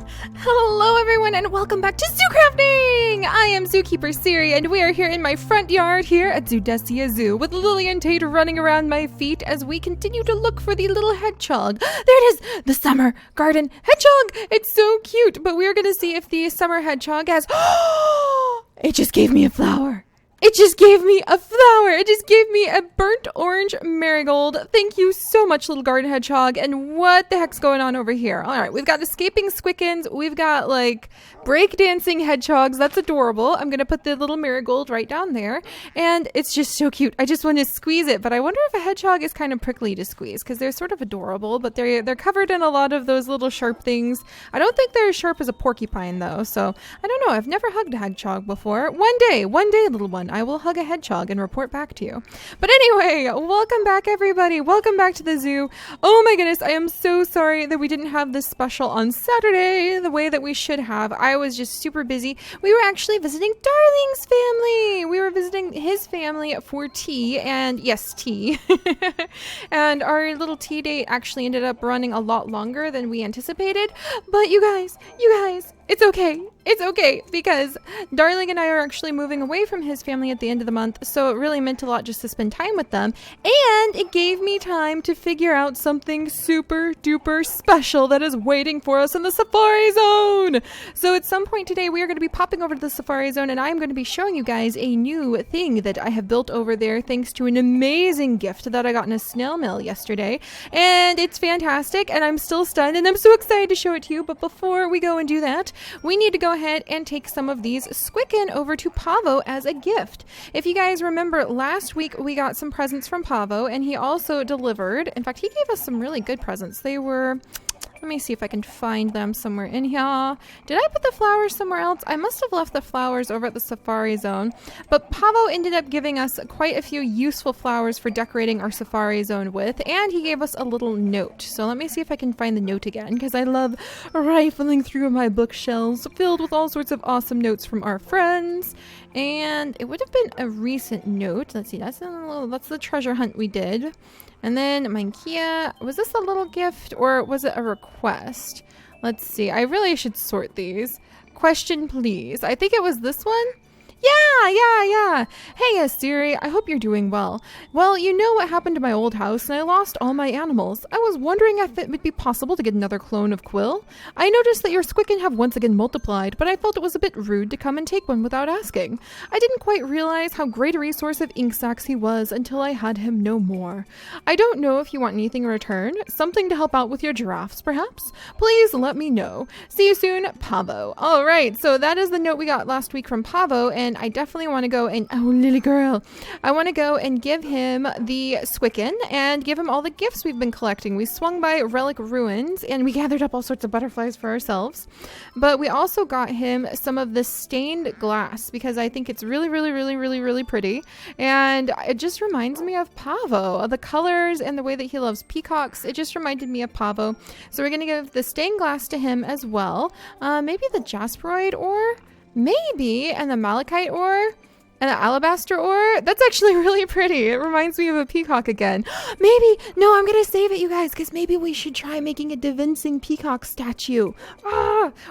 Hello everyone and welcome back to Zoo Crafting! I am Zookeeper Seri and we are here in my front yard here at Zoodesia Zoo with Lily and Tate running around my feet as we continue to look for the little hedgehog. There it is! The summer garden hedgehog! It's so cute, but we're gonna see if the summer hedgehog has... It just gave me a flower! It just gave me a flower. It just gave me a burnt orange marigold. Thank you so much, little garden hedgehog. And what the heck's going on over here? All right, we've got escaping Squickens. We've got like breakdancing hedgehogs. That's adorable. I'm going to put the little marigold right down there. And it's just so cute. I just want to squeeze it. But I wonder if a hedgehog is kind of prickly to squeeze because they're sort of adorable. But they're covered in a lot of those little sharp things. I don't think they're as sharp as a porcupine though. So I don't know. I've never hugged a hedgehog before. One day, little one. I will hug a hedgehog and report back to you. But anyway, welcome back everybody. Welcome back to the zoo. Oh my goodness, I am so sorry that we didn't have this special on Saturday the way that we should have. I was just super busy. We were actually visiting Darling's family. We were visiting his family for tea, and yes, tea. And our little tea date actually ended up running a lot longer than we anticipated. But you guys, it's okay. It's okay because Darling and I are actually moving away from his family at the end of the month, so it really meant a lot just to spend time with them, and it gave me time to figure out something super duper special that is waiting for us in the safari zone. So at some point today we are going to be popping over to the safari zone and I'm going to be showing you guys a new thing that I have built over there thanks to an amazing gift that I got in a snail mail yesterday, and it's fantastic and I'm still stunned and I'm so excited to show it to you. But before we go and do that, we need to go ahead and take some of these Squicken over to Pavo as a gift. If you guys remember, last week we got some presents from Pavo and he also delivered. In fact, he gave us some really good presents. They were... Let me see if I can find them somewhere in here. Did I put the flowers somewhere else? I must have left the flowers over at the safari zone. But Pavo ended up giving us quite a few useful flowers for decorating our safari zone with. And he gave us a little note. So let me see if I can find the note again, because I love rifling through my bookshelves filled with all sorts of awesome notes from our friends. And it would have been a recent note. Let's see, that's the treasure hunt we did. And then Mankia, was this a little gift or was it a request? Let's see. I really should sort these. Question, please. I think it was this one. Yeah. Hey, Seri, I hope you're doing well. Well, you know what happened to my old house and I lost all my animals. I was wondering if it would be possible to get another clone of Quill. I noticed that your Squicken have once again multiplied, but I felt it was a bit rude to come and take one without asking. I didn't quite realize how great a resource of ink sacks he was until I had him no more. I don't know if you want anything in return, something to help out with your giraffes, perhaps? Please let me know. See you soon, Pavo. All right, so that is the note we got last week from Pavo, and I definitely want to go and, oh, Lily girl, I want to go and give him the Squicken and give him all the gifts we've been collecting. We swung by Relic Ruins and we gathered up all sorts of butterflies for ourselves, but we also got him some of the stained glass because I think it's really pretty, and it just reminds me of Pavo. The colors and the way that he loves peacocks, it just reminded me of Pavo. So we're going to give the stained glass to him as well. Maybe the jasperoid ore? Maybe, and the malachite ore, and the alabaster ore. That's actually really pretty. It reminds me of a peacock again. Maybe, no, I'm gonna save it, you guys, because maybe we should try making a dancing peacock statue.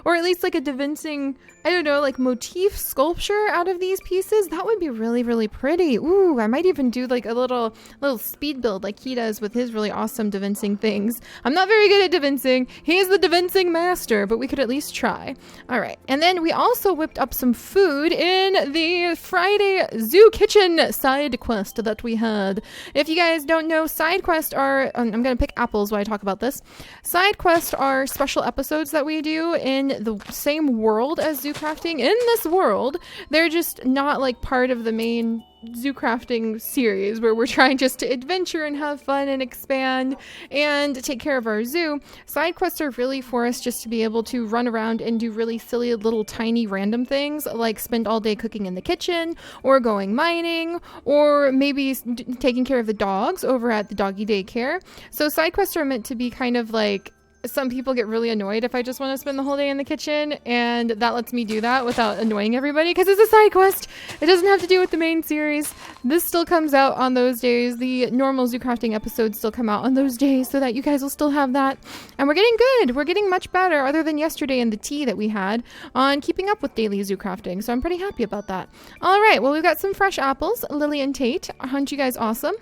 Or at least like a dancing, I don't know, like motif sculpture out of these pieces. That would be really pretty. Ooh, I might even do like a little speed build like he does with his really awesome dancing things. I'm not very good at dancing. He's the dancing master, but we could at least try. All right, and then we also whipped up some food in the Friday Zoo Kitchen side quest that we had. If you guys don't know, side quests are, I'm going to pick apples while I talk about this. Side quests are special episodes that we do in the same world as Zoo Crafting. In this world, they're just not like part of the main Zoo Crafting series where we're trying just to adventure and have fun and expand and take care of our zoo. Side quests are really for us just to be able to run around and do really silly little tiny random things like spend all day cooking in the kitchen or going mining or maybe taking care of the dogs over at the doggy daycare. So side quests are meant to be kind of like some people get really annoyed if I just want to spend the whole day in the kitchen, and that lets me do that without annoying everybody because it's a side quest. It doesn't have to do with the main series. This still comes out on those days. The normal zoo crafting episodes still come out on those days so that you guys will still have that. And we're getting good. We're getting much better, other than yesterday and the tea that we had, on keeping up with daily zoo crafting. So I'm pretty happy about that. All right, well, we've got some fresh apples. Lily and Tate, aren't you guys awesome?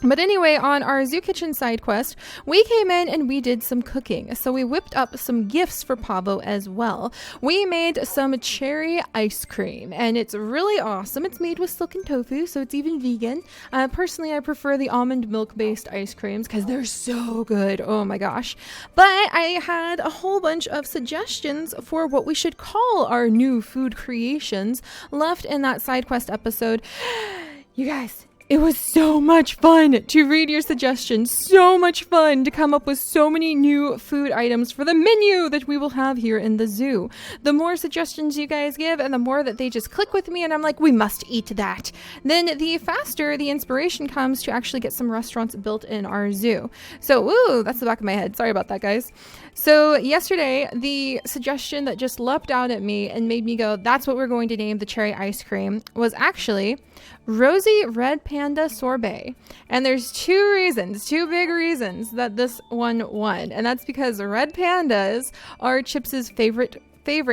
But anyway, on our Zoo Kitchen side quest, we came in and we did some cooking. So we whipped up some gifts for Pavo as well. We made some cherry ice cream, and it's really awesome. It's made with silken tofu, so it's even vegan. Personally, I prefer the almond milk-based ice creams because they're so good. Oh my gosh. But I had a whole bunch of suggestions for what we should call our new food creations left in that side quest episode. You guys, it was so much fun to read your suggestions, so much fun to come up with so many new food items for the menu that we will have here in the zoo. The more suggestions you guys give and the more that they just click with me and I'm like, we must eat that, then the faster the inspiration comes to actually get some restaurants built in our zoo. So, ooh, that's the back of my head. Sorry about that, guys. So yesterday, the suggestion that just leapt out at me and made me go, that's what we're going to name the cherry ice cream, was actually Rosy Red Panda Sorbet. And there's two big reasons that this one won. And that's because red pandas are Chips's favorite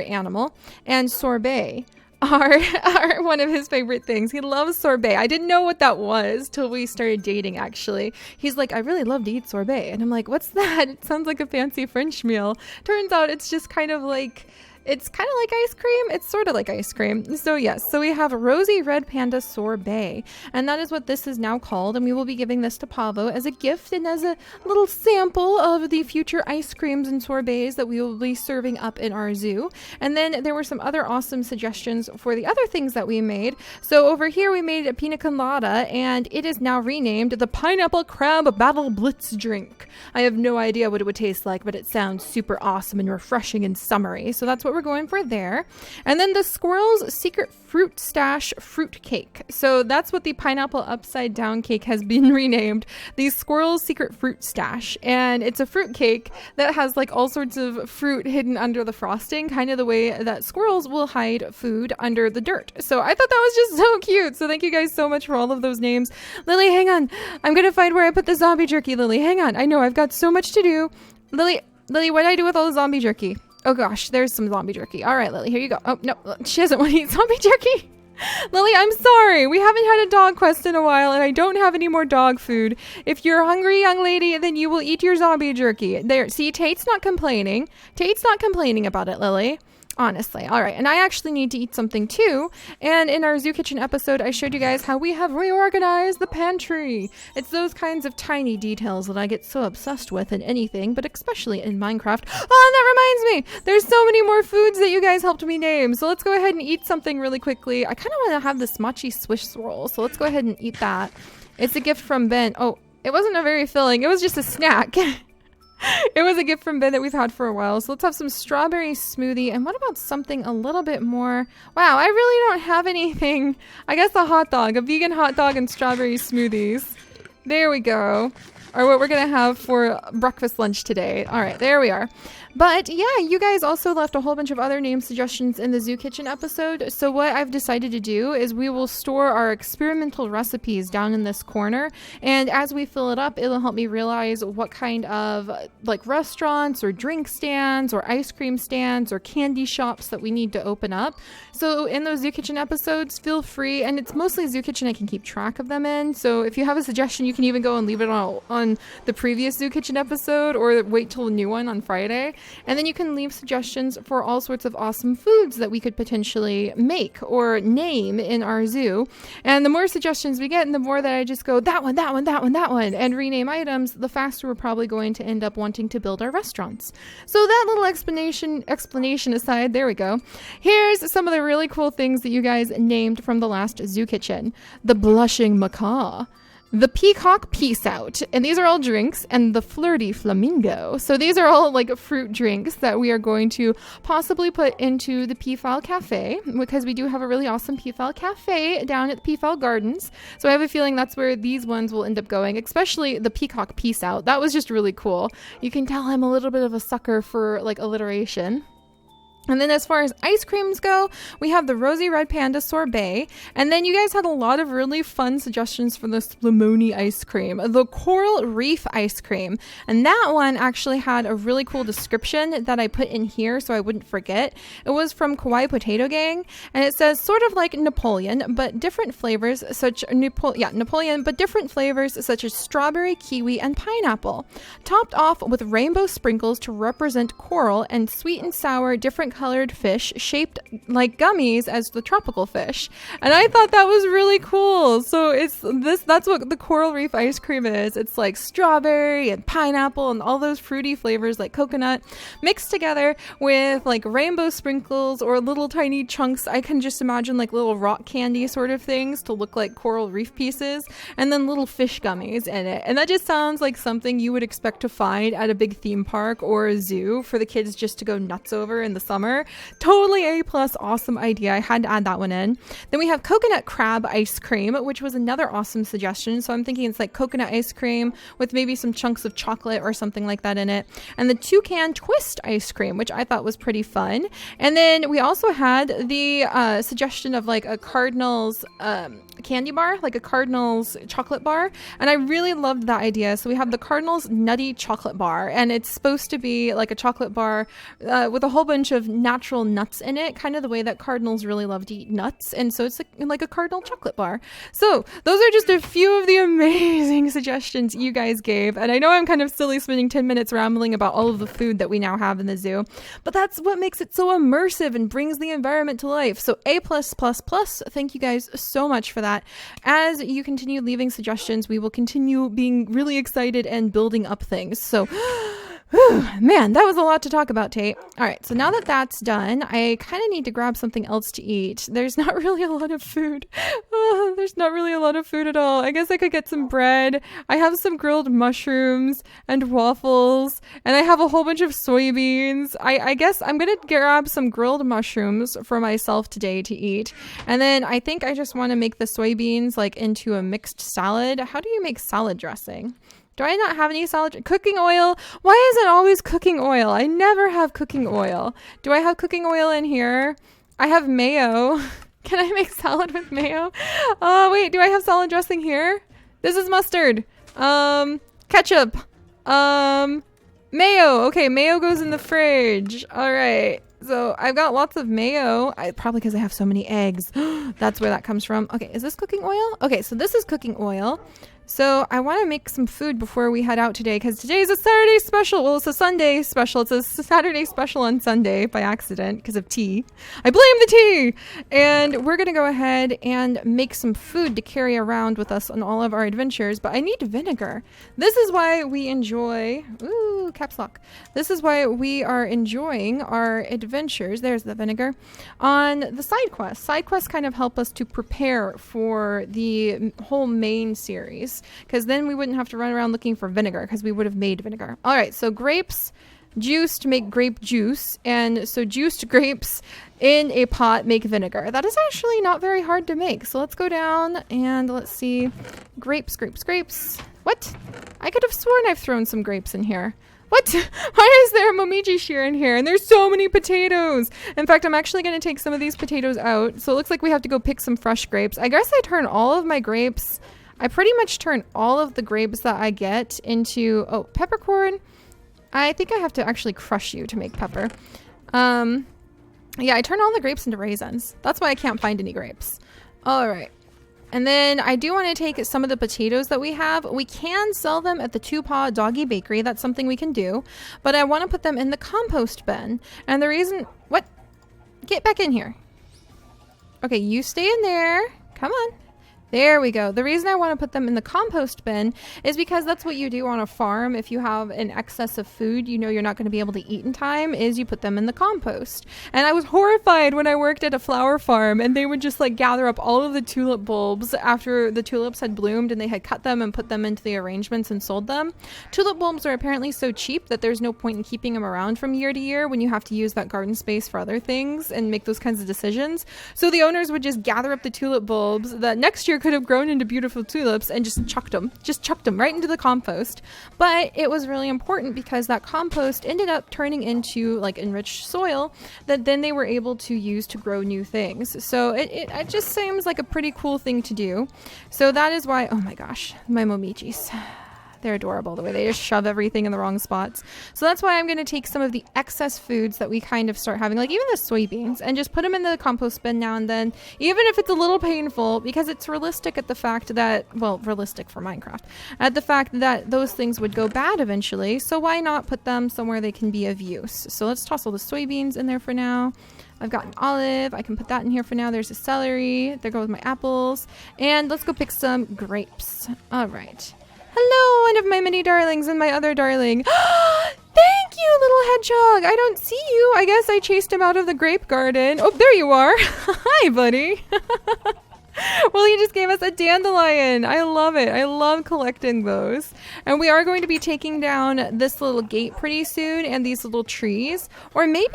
animal, and sorbet are one of his favorite things. He loves sorbet. I didn't know what that was till we started dating, actually. He's like, I really love to eat sorbet. And I'm like, what's that? It sounds like a fancy French meal. Turns out it's just kind of like ice cream. It's sort of like ice cream. So yes, so we have Rosy Red Panda Sorbet, and that is what this is now called, and we will be giving this to Pavo as a gift and as a little sample of the future ice creams and sorbets that we will be serving up in our zoo. And then there were some other awesome suggestions for the other things that we made. So over here we made a pina colada, and it is now renamed the Pineapple Crab Battle Blitz Drink. I have no idea what it would taste like, but it sounds super awesome and refreshing and summery. So that's what we're going for there. And then the Squirrel's Secret Fruit Stash Fruit Cake. So that's what the pineapple upside down cake has been renamed, the Squirrel's Secret Fruit Stash. And it's a fruit cake that has like all sorts of fruit hidden under the frosting, kind of the way that squirrels will hide food under the dirt. So I thought that was just so cute. So thank you guys so much for all of those names. Lily, hang on. I'm going to find where I put the zombie jerky, Lily. Hang on. I know I've got so much to do. Lily, what did I do with all the zombie jerky? Oh gosh, there's some zombie jerky. All right, Lily, here you go. Oh, no, she doesn't want to eat zombie jerky. Lily, I'm sorry. We haven't had a dog quest in a while, and I don't have any more dog food. If you're hungry, young lady, then you will eat your zombie jerky. There, see, Tate's not complaining. Tate's not complaining about it, Lily. Honestly. All right. And I actually need to eat something too. And in our Zoo Kitchen episode, I showed you guys how we have reorganized the pantry. It's those kinds of tiny details that I get so obsessed with in anything, but especially in Minecraft. Oh, and that reminds me, there's so many more foods that you guys helped me name. So let's go ahead and eat something really quickly. I kind of want to have this mochi swish roll. So let's go ahead and eat that. It's a gift from Ben. Oh, it wasn't a very filling. It was just a snack. It was a gift from Ben that we've had for a while. So let's have some strawberry smoothie. And what about something a little bit more? Wow, I really don't have anything. I guess a hot dog, a vegan hot dog and strawberry smoothies. There we go. Or what we're going to have for breakfast lunch today. All right, there we are. But yeah, you guys also left a whole bunch of other name suggestions in the Zoo Kitchen episode. So what I've decided to do is we will store our experimental recipes down in this corner. And as we fill it up, it'll help me realize what kind of like restaurants or drink stands or ice cream stands or candy shops that we need to open up. So in those Zoo Kitchen episodes, feel free. And it's mostly Zoo Kitchen I can keep track of them in. So if you have a suggestion, you can even go and leave it on the previous Zoo Kitchen episode or wait till a new one on Friday. And then you can leave suggestions for all sorts of awesome foods that we could potentially make or name in our zoo. And the more suggestions we get and the more that I just go, that one, and rename items, the faster we're probably going to end up wanting to build our restaurants. So that little explanation aside, there we go. Here's some of the really cool things that you guys named from the last Zoo Kitchen. The Blushing Macaw. the peacock peace out, and these are all drinks, and the flirty flamingo. So these are all like fruit drinks that we are going to possibly put into the Peafowl Cafe, because we do have a really awesome Peafowl Cafe down at the Peafowl Gardens. So I have a feeling that's where these ones will end up going, especially the peacock peace out. That was just really cool. You can tell I'm a little bit of a sucker for like alliteration. And then as far as ice creams go, we have the Rosy Red Panda Sorbet. And then you guys had a lot of really fun suggestions for the Spumoni ice cream, the Coral Reef ice cream. And that one actually had a really cool description that I put in here so I wouldn't forget. It was from Kawaii Potato Gang. And it says, sort of like Napoleon, but different flavors such Napoleon, but different flavors such as strawberry, kiwi, and pineapple. Topped off with rainbow sprinkles to represent coral and sweet and sour different colored fish shaped like gummies as the tropical fish. And I thought that was really cool. So that's what the Coral Reef ice cream is. It's like strawberry and pineapple and all those fruity flavors like coconut mixed together with like rainbow sprinkles or little tiny chunks. I can just imagine like little rock candy sort of things to look like coral reef pieces, and then little fish gummies in it. And that just sounds like something you would expect to find at a big theme park or a zoo for the kids just to go nuts over in the summer. Totally A+, awesome idea. I had to add that one in. Then we have coconut crab ice cream, which was another awesome suggestion. So I'm thinking it's like coconut ice cream with maybe some chunks of chocolate or something like that in it. And the toucan twist ice cream, which I thought was pretty fun. And then we also had the suggestion of like a Cardinals candy bar, like a Cardinals chocolate bar. And I really loved that idea. So we have the Cardinals nutty chocolate bar, and it's supposed to be like a chocolate bar with a whole bunch of natural nuts in it, kind of the way that cardinals really love to eat nuts. And so it's like a cardinal chocolate bar. So those are just a few of the amazing suggestions you guys gave. And I know I'm kind of silly spending 10 minutes rambling about all of the food that we now have in the zoo, but that's what makes it so immersive and brings the environment to life. So A+++. Thank you guys so much for that. As you continue leaving suggestions, we will continue being really excited and building up things. So man, that was a lot to talk about, Tate. All right, so now that that's done, I kind of need to grab something else to eat. There's not really a lot of food. There's not really a lot of food at all. I guess I could get some bread. I have some grilled mushrooms and waffles, and I have a whole bunch of soybeans. I guess I'm going to grab some grilled mushrooms for myself today to eat. And then I think I just want to make the soybeans like into a mixed salad. How do you make salad dressing? Do I not have any salad? Cooking oil? Why is it always cooking oil? I never have cooking oil. Do I have cooking oil in here? I have mayo. Can I make salad with mayo? Oh, wait, do I have salad dressing here? This is mustard. Ketchup. Mayo. Okay, mayo goes in the fridge. All right. So I've got lots of mayo. Probably because I have so many eggs. That's where that comes from. Okay, is this cooking oil? Okay, so this is cooking oil. So I want to make some food before we head out today, because today is a Saturday special. Well, it's a Sunday special. It's a Saturday special on Sunday by accident because of tea. I blame the tea! And we're going to go ahead and make some food to carry around with us on all of our adventures. But I need vinegar. This is why we enjoy... Ooh, caps lock. This is why we are enjoying our adventures. There's the vinegar. On the side quests. Side quests kind of help us to prepare for the whole main series, because then we wouldn't have to run around looking for vinegar, because we would have made vinegar. All right, so grapes juice to make grape juice, and so juiced grapes in a pot make vinegar. That is actually not very hard to make. So let's go down and let's see. Grapes. What? I could have sworn I've thrown some grapes in here. What? Why is there a momiji shear in here? And there's so many potatoes. In fact, I'm actually going to take some of these potatoes out. So it looks like we have to go pick some fresh grapes. I guess I turn all of my grapes... I pretty much turn all of the grapes that I get into... Oh, peppercorn. I think I have to actually crush you to make pepper. Yeah, I turn all the grapes into raisins. That's why I can't find any grapes. All right. And then I do want to take some of the potatoes that we have. We can sell them at the Two Paw Doggy Bakery. That's something we can do. But I want to put them in the compost bin. And the reason... What? Get back in here. Okay, you stay in there. Come on. There we go. The reason I want to put them in the compost bin is because that's what you do on a farm. If you have an excess of food, you know you're not going to be able to eat in time, is you put them in the compost. And I was horrified when I worked at a flower farm and they would just like gather up all of the tulip bulbs after the tulips had bloomed and they had cut them and put them into the arrangements and sold them. Tulip bulbs are apparently so cheap that there's no point in keeping them around from year to year when you have to use that garden space for other things and make those kinds of decisions. So the owners would just gather up the tulip bulbs that next year could have grown into beautiful tulips and just chucked them right into the compost. But it was really important because that compost ended up turning into like enriched soil that then they were able to use to grow new things. So it just seems like a pretty cool thing to do. So that is why, oh my gosh, my momichis. They're adorable the way they just shove everything in the wrong spots. So that's why I'm going to take some of the excess foods that we kind of start having, like even the soybeans, and just put them in the compost bin now and then, even if it's a little painful, because it's realistic at the fact that, well, realistic for Minecraft, at the fact that those things would go bad eventually. So why not put them somewhere they can be of use? So let's toss all the soybeans in there for now. I've got an olive. I can put that in here for now. There's a celery. There goes my apples. And let's go pick some grapes. All right. Hello, one of my many darlings and my other darling. Thank you, little hedgehog. I don't see you. I guess I chased him out of the grape garden. Oh, there you are. Hi, buddy. Well, he just gave us a dandelion. I love it. I love collecting those. And we are going to be taking down this little gate pretty soon and these little trees. Or maybe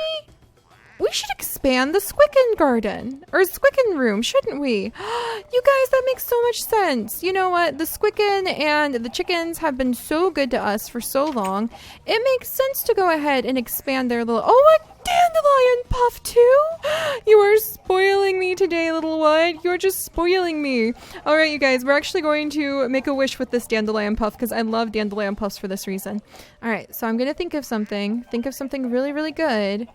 we should expand the Squicken garden or Squicken room, shouldn't we? You guys, that makes so much sense. You know what? The Squicken and the chickens have been so good to us for so long. It makes sense to go ahead and expand their little... Oh, a dandelion puff too? You are spoiling me today, little one. You're just spoiling me. All right, you guys, we're actually going to make a wish with this dandelion puff because I love dandelion puffs for this reason. All right, so I'm going to think of something really, really good.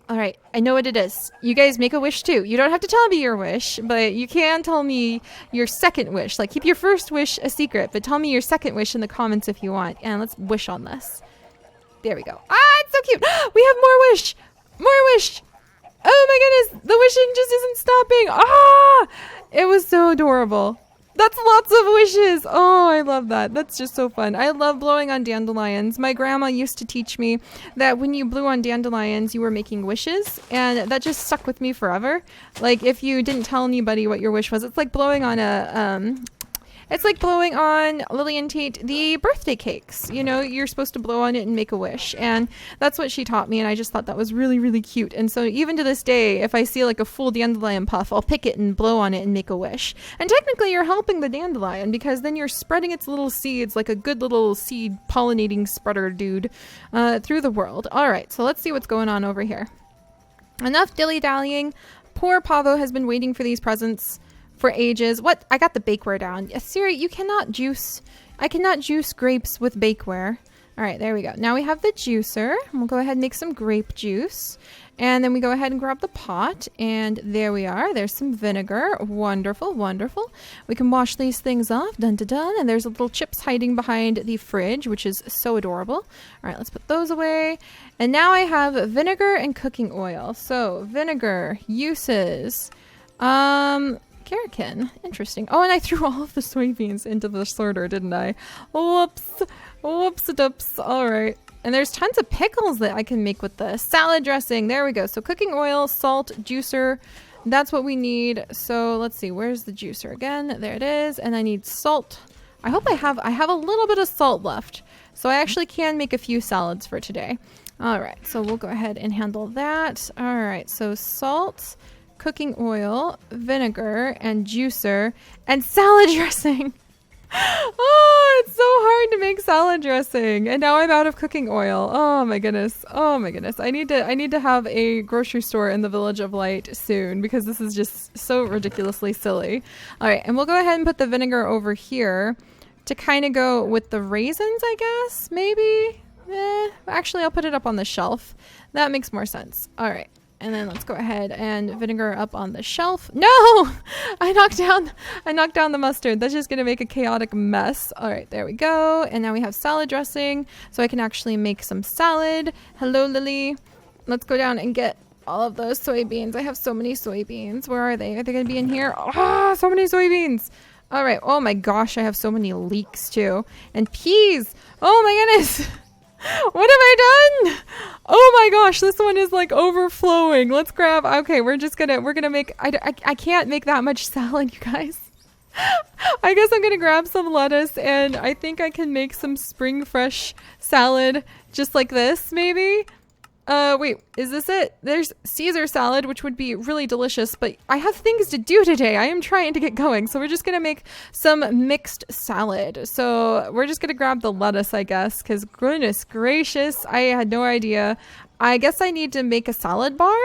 All right, I know what it is. You guys make a wish too. You don't have to tell me your wish, but you can tell me your second wish. Like, keep your first wish a secret, but tell me your second wish in the comments if you want. And let's wish on this. There we go. Ah, it's so cute. We have more wish. More wish. Oh my goodness. The wishing just isn't stopping. Ah, it was so adorable. That's lots of wishes. Oh, I love that. That's just so fun. I love blowing on dandelions. My grandma used to teach me that when you blew on dandelions, you were making wishes. And that just stuck with me forever. Like, if you didn't tell anybody what your wish was, it's like blowing on it's like blowing on, Lily and Tate, the birthday cakes. You know, you're supposed to blow on it and make a wish. And that's what she taught me. And I just thought that was really, really cute. And so even to this day, if I see like a full dandelion puff, I'll pick it and blow on it and make a wish. And technically you're helping the dandelion because then you're spreading its little seeds like a good little seed pollinating spreader dude through the world. All right, so let's see what's going on over here. Enough dilly-dallying. Poor Pavo has been waiting for these presents for ages. What? I got the bakeware down. Seri, you cannot juice. I cannot juice grapes with bakeware. All right, there we go. Now we have the juicer. We'll go ahead and make some grape juice. And then we go ahead and grab the pot. And there we are. There's some vinegar. Wonderful, wonderful. We can wash these things off. Dun, dun, dun. And there's little chips hiding behind the fridge, which is so adorable. All right, let's put those away. And now I have vinegar and cooking oil. So vinegar, uses. Gherkin. Interesting. Oh, and I threw all of the soybeans into the sorter, didn't I? Whoops. Whoops-a-doops. All right. And there's tons of pickles that I can make with this. Salad dressing. There we go. So cooking oil, salt, juicer. That's what we need. So let's see. Where's the juicer again? There it is. And I need salt. I hope I have a little bit of salt left. So I actually can make a few salads for today. All right. So we'll go ahead and handle that. All right. So salt, cooking oil, vinegar, and juicer, and salad dressing. Oh, it's so hard to make salad dressing. And now I'm out of cooking oil. Oh my goodness. Oh my goodness. I need to have a grocery store in the Village of Light soon because this is just so ridiculously silly. All right, and we'll go ahead and put the vinegar over here to kind of go with the raisins, I guess, maybe. Actually, I'll put it up on the shelf. That makes more sense. All right. And then let's go ahead and vinegar up on the shelf. No! I knocked down the mustard. That's just going to make a chaotic mess. All right, there we go. And now we have salad dressing, so I can actually make some salad. Hello, Lily. Let's go down and get all of those soybeans. I have so many soybeans. Where are they? Are they going to be in here? Ah, so many soybeans. All right. Oh my gosh, I have so many leeks too. And peas. Oh my goodness. What have I done? Oh my gosh, this one is like overflowing. Let's grab, okay, we're gonna make, I can't make that much salad, you guys. I guess I'm gonna grab some lettuce and I think I can make some spring fresh salad just like this, maybe. Wait, is this it? There's Caesar salad, which would be really delicious, but I have things to do today. I am trying to get going, so we're just gonna make some mixed salad. So we're just gonna grab the lettuce, I guess, because goodness gracious, I had no idea. I guess I need to make a salad bar?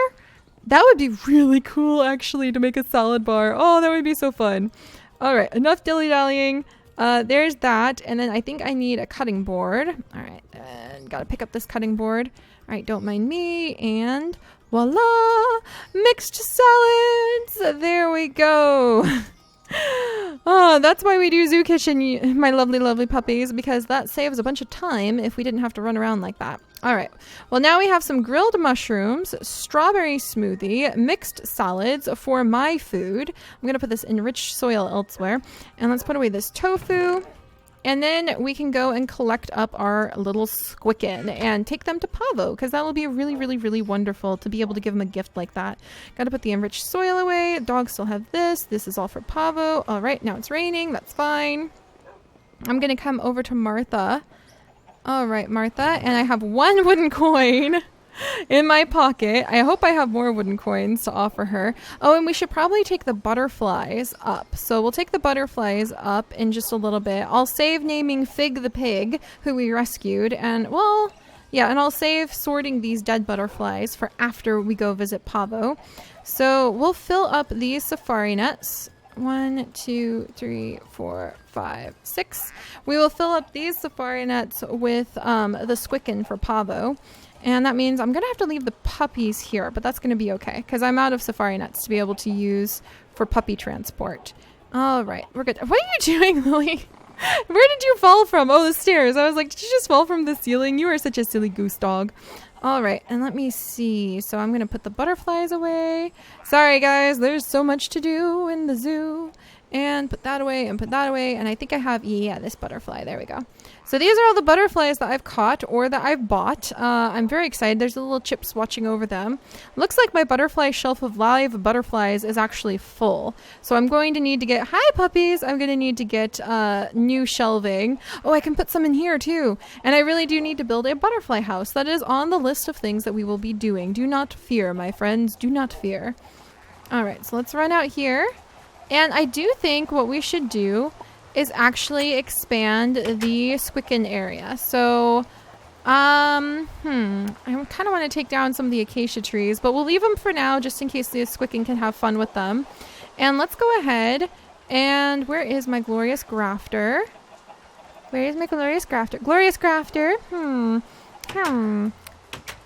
That would be really cool, actually, to make a salad bar. Oh, that would be so fun. All right, enough dilly-dallying. There's that, and then I think I need a cutting board. All right, and gotta pick up this cutting board. All right, don't mind me, and voila! Mixed salads! There we go! Oh, that's why we do Zoo Kitchen, my lovely, lovely puppies, because that saves a bunch of time if we didn't have to run around like that. All right, well now we have some grilled mushrooms, strawberry smoothie, mixed salads for my food. I'm gonna put this in rich soil elsewhere, and let's put away this tofu. And then we can go and collect up our little Squicken and take them to Pavo, because that will be really, really, really wonderful to be able to give them a gift like that. Got to put the enriched soil away. Dogs still have this. This is all for Pavo. All right, now it's raining. That's fine. I'm going to come over to Martha. All right, Martha. And I have one wooden coin in my pocket. I hope I have more wooden coins to offer her. Oh, and we should probably take the butterflies up. So we'll take the butterflies up in just a little bit. I'll save naming Fig the pig, who we rescued. And, well, yeah, and I'll save sorting these dead butterflies for after we go visit Pavo. So we'll fill up these safari nets. 1, 2, 3, 4, 5, 6. We will fill up these safari nets with the Squicken for Pavo. And that means I'm going to have to leave the puppies here, but that's going to be okay because I'm out of safari nets to be able to use for puppy transport. All right, we're good. What are you doing, Lily? Where did you fall from? Oh, the stairs. I was like, did you just fall from the ceiling? You are such a silly goose dog. All right, and let me see. So I'm going to put the butterflies away. Sorry, guys. There's so much to do in the zoo. And put that away and put that away. And I think I have, yeah, this butterfly. There we go. So these are all the butterflies that I've caught or that I've bought. I'm very excited. There's the little chips watching over them. Looks like my butterfly shelf of live butterflies is actually full. So I'm going to need to get, hi puppies, I'm going to need to get new shelving. Oh, I can put some in here too. And I really do need to build a butterfly house. That is on the list of things that we will be doing. Do not fear, my friends. Do not fear. All right, so let's run out here. And I do think what we should do is actually expand the Squicken area. So, I kind of want to take down some of the acacia trees, but we'll leave them for now just in case the Squicken can have fun with them. And let's go ahead and where is my glorious grafter? Where is my glorious grafter? Glorious grafter.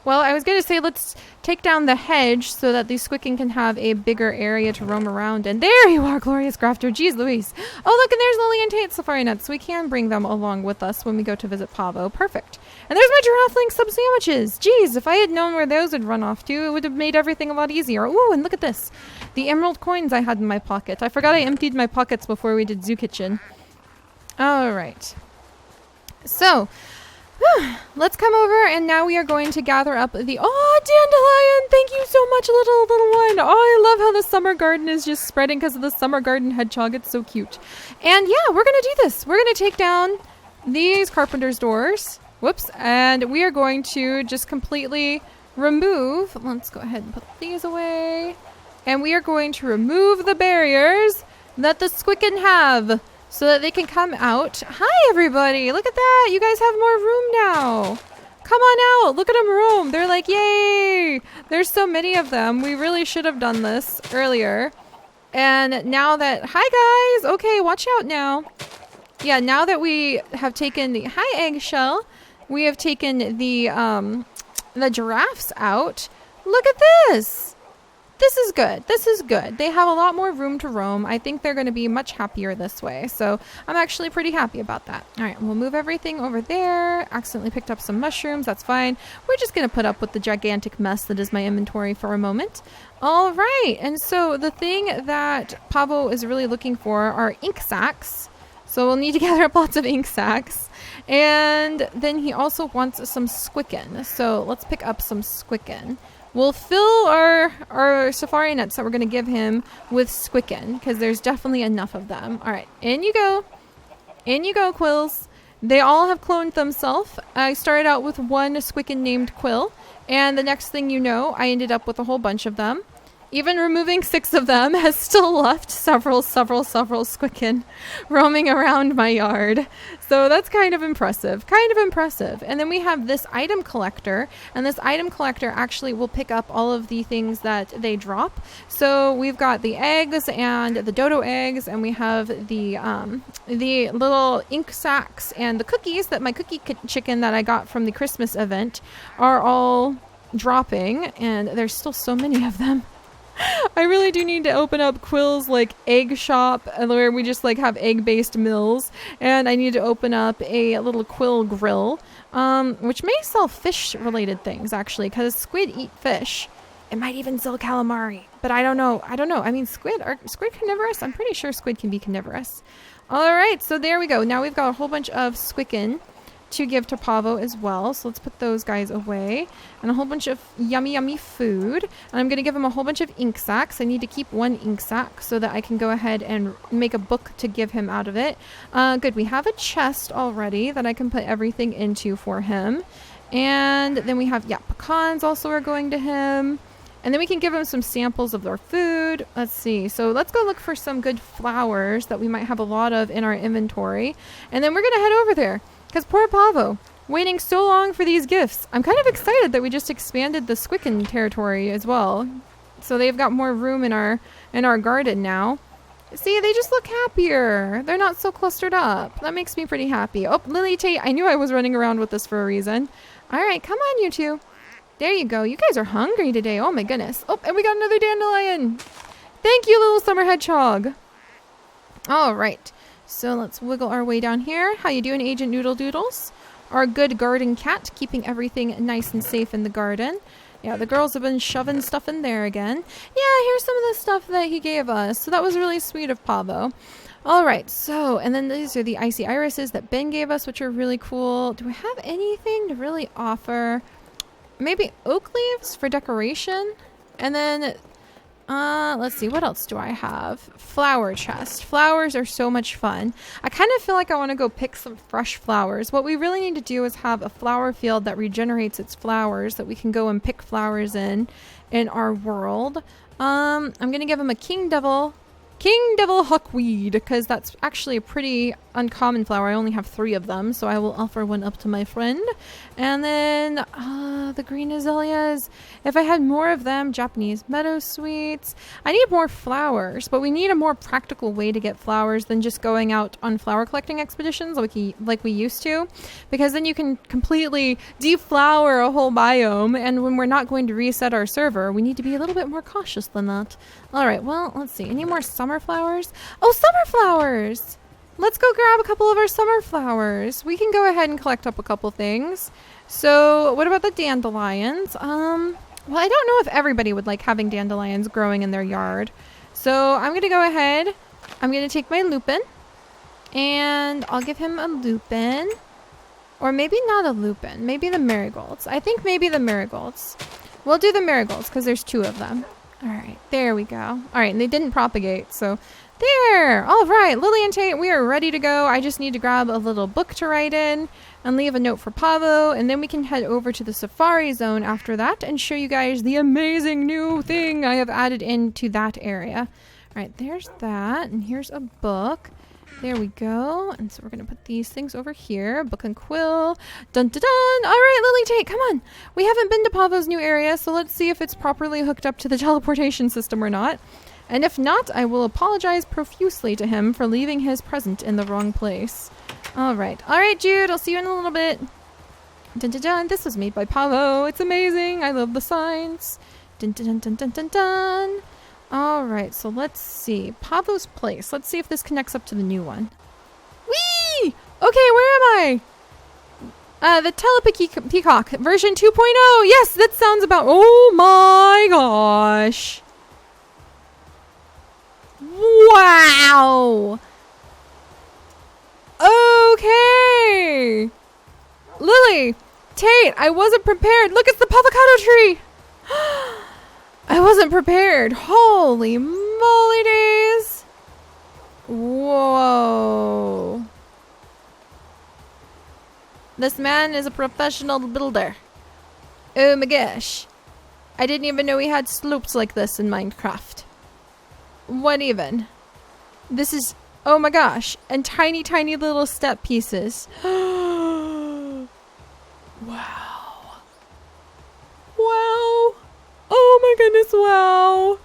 Well, I was going to say let's take down the hedge so that the Squicken can have a bigger area to roam around in. There you are, glorious grafter. Jeez Louise. Oh, look, and there's Lily and Tate's safari nuts. We can bring them along with us when we go to visit Pavo. Perfect. And there's my giraffe link sub sandwiches. Jeez, if I had known where those would run off to, it would have made everything a lot easier. Ooh, and look at this. The emerald coins I had in my pocket. I forgot I emptied my pockets before we did Zoo Kitchen. All right. So, let's come over and now we are going to gather up the, oh, dandelion, thank you so much, little one. Oh, I love how the summer garden is just spreading because of the summer garden hedgehog. It's so cute. And yeah, we're going to do this. We're going to take down these carpenter's doors. Whoops. And we are going to just completely remove, let's go ahead and put these away. And we are going to remove the barriers that the Squicken have, so that they can come out. Hi, everybody. Look at that. You guys have more room now. Come on out. Look at them roam. They're like, yay. There's so many of them. We really should have done this earlier. And now that, hi, guys. Okay, watch out now. Yeah, now that we have taken the, hi, eggshell. We have taken the giraffes out. Look at this. This is good. This is good. They have a lot more room to roam. I think they're going to be much happier this way. So I'm actually pretty happy about that. All right, we'll move everything over there. Accidentally picked up some mushrooms. That's fine. We're just going to put up with the gigantic mess that is my inventory for a moment. All right. And so the thing that Pavo is really looking for are ink sacs. So we'll need to gather up lots of ink sacs. And then he also wants some Squicken. So let's pick up some Squicken. We'll fill our safari nets that we're going to give him with Squicken because there's definitely enough of them. All right, in you go. In you go, Quills. They all have cloned themselves. I started out with one Squicken named Quill, and the next thing you know, I ended up with a whole bunch of them. Even removing 6 of them has still left several Squicken roaming around my yard. So that's kind of impressive. And then we have this item collector, and this item collector actually will pick up all of the things that they drop. So we've got the eggs and the dodo eggs, and we have the little ink sacs and the cookies that my cookie chicken that I got from the Christmas event are all dropping, and there's still so many of them. I really do need to open up Quill's like egg shop where we just like have egg-based mills, and I need to open up a little Quill grill, which may sell fish-related things actually, because squid eat fish. It might even sell calamari, but I don't know. I mean, squid carnivorous? I'm pretty sure squid can be carnivorous. All right, so there we go. Now we've got a whole bunch of Squicken to give to Pavo as well. So let's put those guys away. And a whole bunch of yummy food. And I'm going to give him a whole bunch of ink sacs. I need to keep one ink sac so that I can go ahead and make a book to give him out of it. Good. We have a chest already that I can put everything into for him. And then we have, pecans also are going to him. And then we can give him some samples of their food. Let's see. So let's go look for some good flowers that we might have a lot of in our inventory. And then we're going to head over there. Because poor Pavo, waiting so long for these gifts. I'm kind of excited that we just expanded the Squicken territory as well. So they've got more room in our garden now. See, they just look happier. They're not so clustered up. That makes me pretty happy. Oh, Lily Tate, I knew I was running around with this for a reason. All right, come on, you two. There you go. You guys are hungry today. Oh, my goodness. Oh, and we got another dandelion. Thank you, little summer hedgehog. All right. So let's wiggle our way down here. How you doing, Agent Noodle Doodles? Our good garden cat, keeping everything nice and safe in the garden. Yeah, the girls have been shoving stuff in there again. Yeah, here's some of the stuff that he gave us. So that was really sweet of Pavo. All right, so, and then these are the icy irises that Ben gave us, which are really cool. Do we have anything to really offer? Maybe oak leaves for decoration? And then let's see, what else do I have? Flower chest. Flowers are so much fun. I kind of feel like I want to go pick some fresh flowers. What we really need to do is have a flower field that regenerates its flowers that we can go and pick flowers in our world. I'm going to give him a King Devil Huckweed, because that's actually a pretty uncommon flower. I only have 3 of them, so I will offer one up to my friend. And then the green azaleas. If I had more of them, Japanese meadow sweets. I need more flowers, but we need a more practical way to get flowers than just going out on flower collecting expeditions like we used to, because then you can completely deflower a whole biome, and when we're not going to reset our server, we need to be a little bit more cautious than that. All right, well, let's see. Any more summer flowers? Oh, summer flowers! Let's go grab a couple of our summer flowers. We can go ahead and collect up a couple things. So what about the dandelions? Well, I don't know if everybody would like having dandelions growing in their yard. So I'm going to go ahead. I'm going to take my lupin. And I'll give him a lupin. Or maybe not a lupin. Maybe the marigolds. I think maybe the marigolds. We'll do the marigolds because there's 2 of them. All right, there we go. All right, and they didn't propagate, so there. All right, Lily and Tate, we are ready to go. I just need to grab a little book to write in and leave a note for Pavo, and then we can head over to the safari zone after that and show you guys the amazing new thing I have added into that area. All right, there's that, and here's a book. There we go. And so we're going to put these things over here. Book and quill. Dun dun dun. All right, Lily Tate, come on. We haven't been to Pavo's new area, so let's see if it's properly hooked up to the teleportation system or not. And if not, I will apologize profusely to him for leaving his present in the wrong place. All right. All right, Jude. I'll see you in a little bit. Dun dun dun. This was made by Pavo. It's amazing. I love the signs. Dun, dun, dun, dun, dun, dun, dun. All right, so let's see. Pavo's place. Let's see if this connects up to the new one. Whee! Okay, where am I? The Peacock version 2.0. Yes, that sounds about... Oh my gosh. Wow. Okay. Lily, Tate, I wasn't prepared. Look, it's the avocado tree. I wasn't prepared. Holy moly days. Whoa. This man is a professional builder. Oh my gosh. I didn't even know we had slopes like this in Minecraft. What even? This is... Oh my gosh. And tiny, tiny little step pieces. Wow. Wow. Oh my goodness, wow.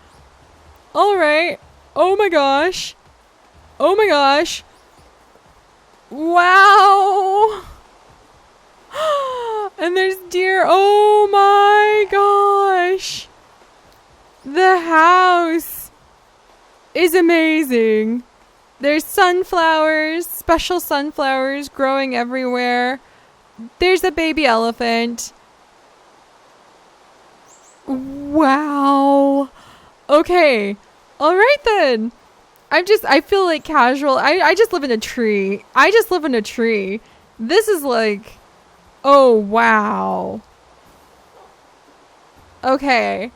Alright. Oh my gosh. Oh my gosh. Wow. And there's deer. Oh my gosh. The house is amazing. There's sunflowers, special sunflowers growing everywhere. There's a baby elephant. Wow. Okay. All right then. I feel like casual. I just live in a tree. I just live in a tree. This is like, oh wow. Okay.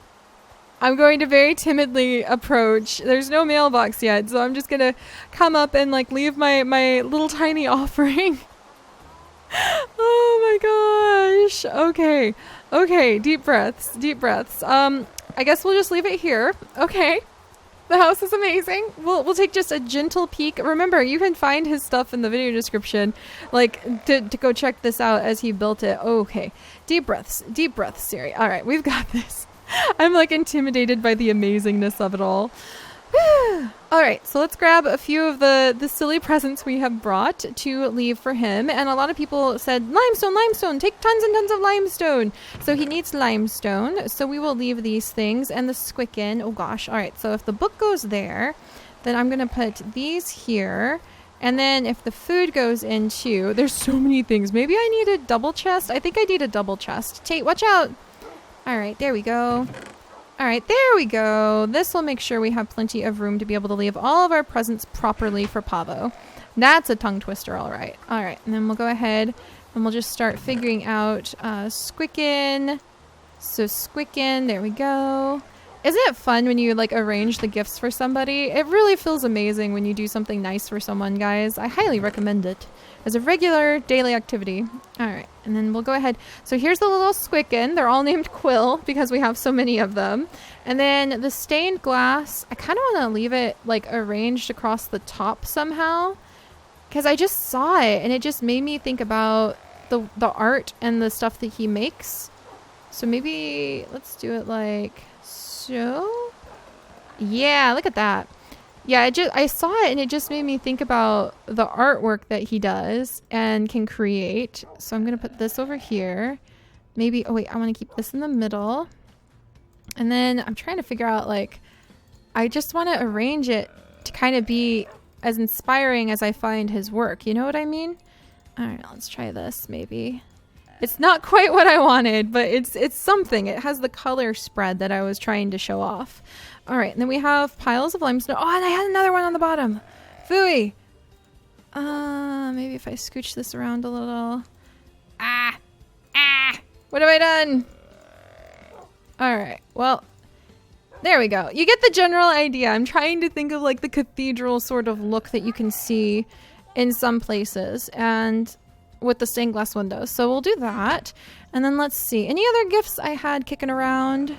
I'm going to very timidly approach. There's no mailbox yet, so I'm just gonna come up and like leave my little tiny offering. Oh my gosh. Okay. Okay, deep breaths. Deep breaths. I guess we'll just leave it here. Okay. The house is amazing. We'll take just a gentle peek. Remember, you can find his stuff in the video description, like to go check this out as he built it. Okay. Deep breaths, Seri. All right, we've got this. I'm like intimidated by the amazingness of it all. All right, so let's grab a few of the silly presents we have brought to leave for him. And a lot of people said, limestone, take tons and tons of limestone. So he needs limestone. So we will leave these things and the Squicken. Oh gosh. All right, so if the book goes there, then I'm going to put these here. And then if the food goes into, there's so many things. Maybe I need a double chest. I think I need a double chest. Tate, watch out. All right, there we go. All right, there we go. This will make sure we have plenty of room to be able to leave all of our presents properly for Pavo. That's a tongue twister, all right. All right, and then we'll go ahead and we'll just start figuring out Squicken. So Squicken, there we go. Isn't it fun when you like arrange the gifts for somebody? It really feels amazing when you do something nice for someone, guys. I highly recommend it as a regular daily activity. All right, and then we'll go ahead. So here's the little Squicken. They're all named Quill because we have so many of them. And then the stained glass, I kind of want to leave it like arranged across the top somehow because I just saw it and it just made me think about the art and the stuff that he makes. So maybe let's do it like so. Yeah, look at that. Yeah, I saw it and it just made me think about the artwork that he does and can create. So I'm going to put this over here. Maybe, oh wait, I want to keep this in the middle. And then I'm trying to figure out like, I just want to arrange it to kind of be as inspiring as I find his work. You know what I mean? All right, let's try this maybe. It's not quite what I wanted, but it's something. It has the color spread that I was trying to show off. All right, and then we have piles of limestone. Oh, and I had another one on the bottom. Phooey. Maybe if I scooch this around a little. What have I done? All right, well, there we go. You get the general idea. I'm trying to think of like the cathedral sort of look that you can see in some places. And with the stained glass windows. So we'll do that. And then let's see. Any other gifts I had kicking around?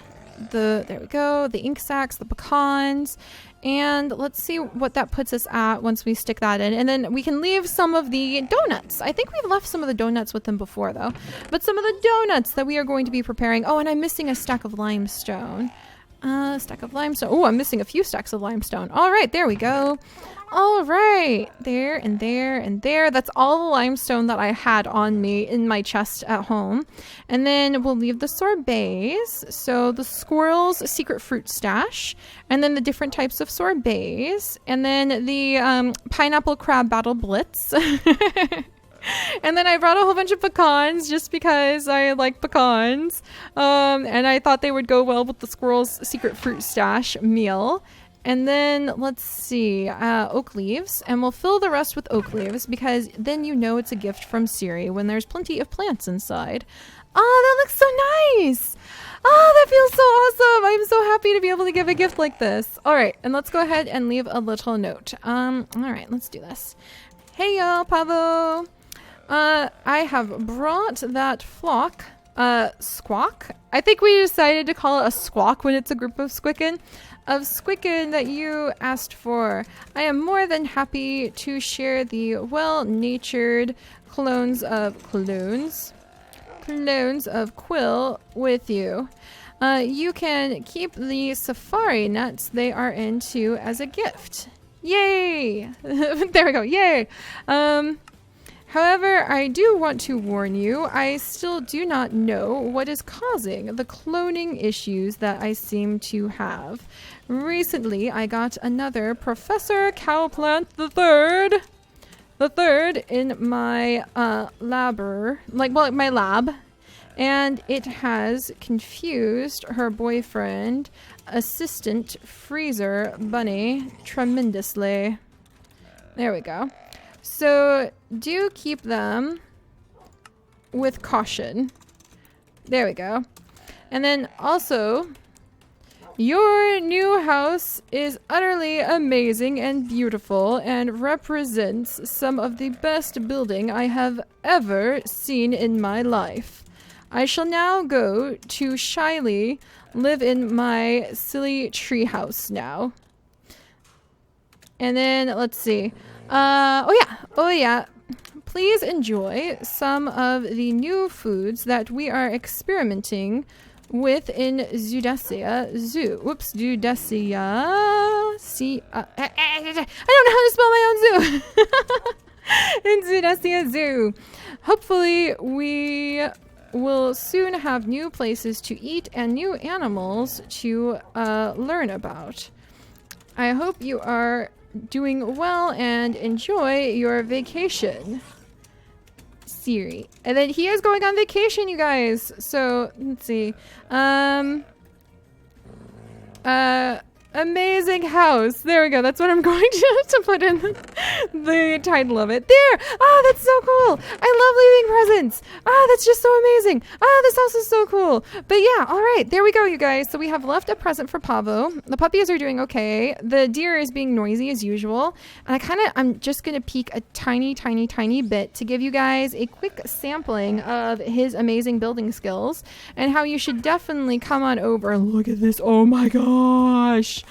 There we go. The ink sacks, the pecans. And let's see what that puts us at once we stick that in. And then we can leave some of the donuts. I think we've left some of the donuts with them before though. But some of the donuts that we are going to be preparing. Oh, and I'm missing a stack of limestone. Stack of limestone. Oh, I'm missing a few stacks of limestone. All right, there we go. All right, there and there and there. That's all the limestone that I had on me in my chest at home. And then we'll leave the sorbets. So the squirrel's secret fruit stash, and then the different types of sorbets, and then the pineapple crab battle blitz. And then I brought a whole bunch of pecans just because I like pecans. And I thought they would go well with the squirrel's secret fruit stash meal. And then let's see, oak leaves, and we'll fill the rest with oak leaves because then you know it's a gift from Seri when there's plenty of plants inside. Oh, that looks so nice. Oh, that feels so awesome. I'm so happy to be able to give a gift like this. All right, and let's go ahead and leave a little note. All right, let's do this. Hey y'all, Pavo. I have brought that flock, Sqack. I think we decided to call it a squawk when it's a group of Squicken. Of Squicken that you asked for. I am more than happy to share the well-natured clones of Quill with you. You can keep the safari nuts they are into as a gift. Yay! There we go. Yay! However, I do want to warn you, I still do not know what is causing the cloning issues that I seem to have. Recently, I got another Professor Cowplant the third in my my lab, and it has confused her boyfriend, Assistant Freezer Bunny, tremendously. There we go. So do keep them with caution. There we go. And then also, your new house is utterly amazing and beautiful and represents some of the best building I have ever seen in my life. I shall now go to shyly live in my silly treehouse now. And then let's see. Oh yeah. Please enjoy some of the new foods that we are experimenting with in Zoodesia Zoo. Whoops, Zoodesia. I don't know how to spell my own zoo. In Zoodesia Zoo. Hopefully, we will soon have new places to eat and new animals to learn about. I hope you are doing well and enjoy your vacation. Seri. And then he is going on vacation, you guys. So, let's see. Amazing house. There we go. That's what I'm going to put in the title of it. There! Oh, that's so cool! I love leaving presents! Oh, that's just so amazing! Oh, this house is so cool! But yeah, alright, there we go, you guys. So we have left a present for Pavo. The puppies are doing okay. The deer is being noisy as usual. And I'm just gonna peek a tiny bit to give you guys a quick sampling of his amazing building skills and how you should definitely come on over and look at this. Oh my gosh!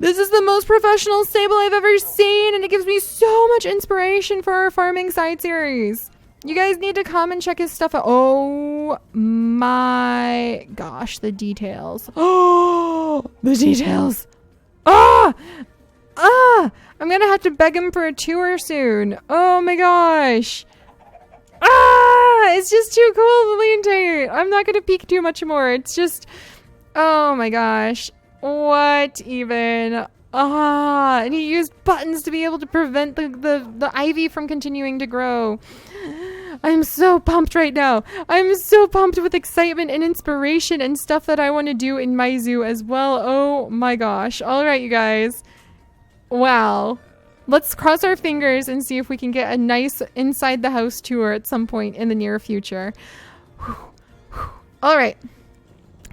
This is the most professional stable I've ever seen, and it gives me so much inspiration for our farming side series. You guys need to come and check his stuff out. Oh my gosh, the details. Oh, the details. I'm gonna have to beg him for a tour soon. Oh my gosh. It's just too cool, Lily and Tate. I'm not gonna peek too much more. It's just, oh my gosh. What even? And he used buttons to be able to prevent the ivy from continuing to grow. I'm so pumped right now. I'm so pumped with excitement and inspiration and stuff that I want to do in my zoo as well. Oh my gosh. All right, you guys. Wow. Let's cross our fingers and see if we can get a nice inside the house tour at some point in the near future. All right.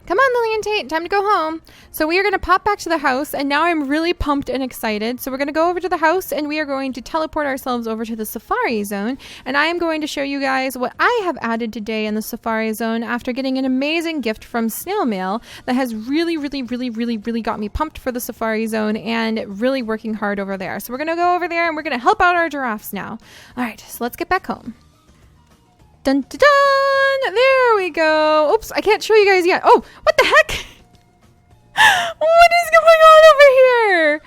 Come on, Lily and Tate, time to go home. So we are going to pop back to the house, and now I'm really pumped and excited. So we're going to go over to the house, and we are going to teleport ourselves over to the safari zone. And I am going to show you guys what I have added today in the safari zone after getting an amazing gift from Snail Mail that has really got me pumped for the safari zone and really working hard over there. So we're going to go over there, and we're going to help out our giraffes now. All right, so let's get back home. Dun dun dun! There we go. Oops, I can't show you guys yet. Oh, what the heck? What is going on over here?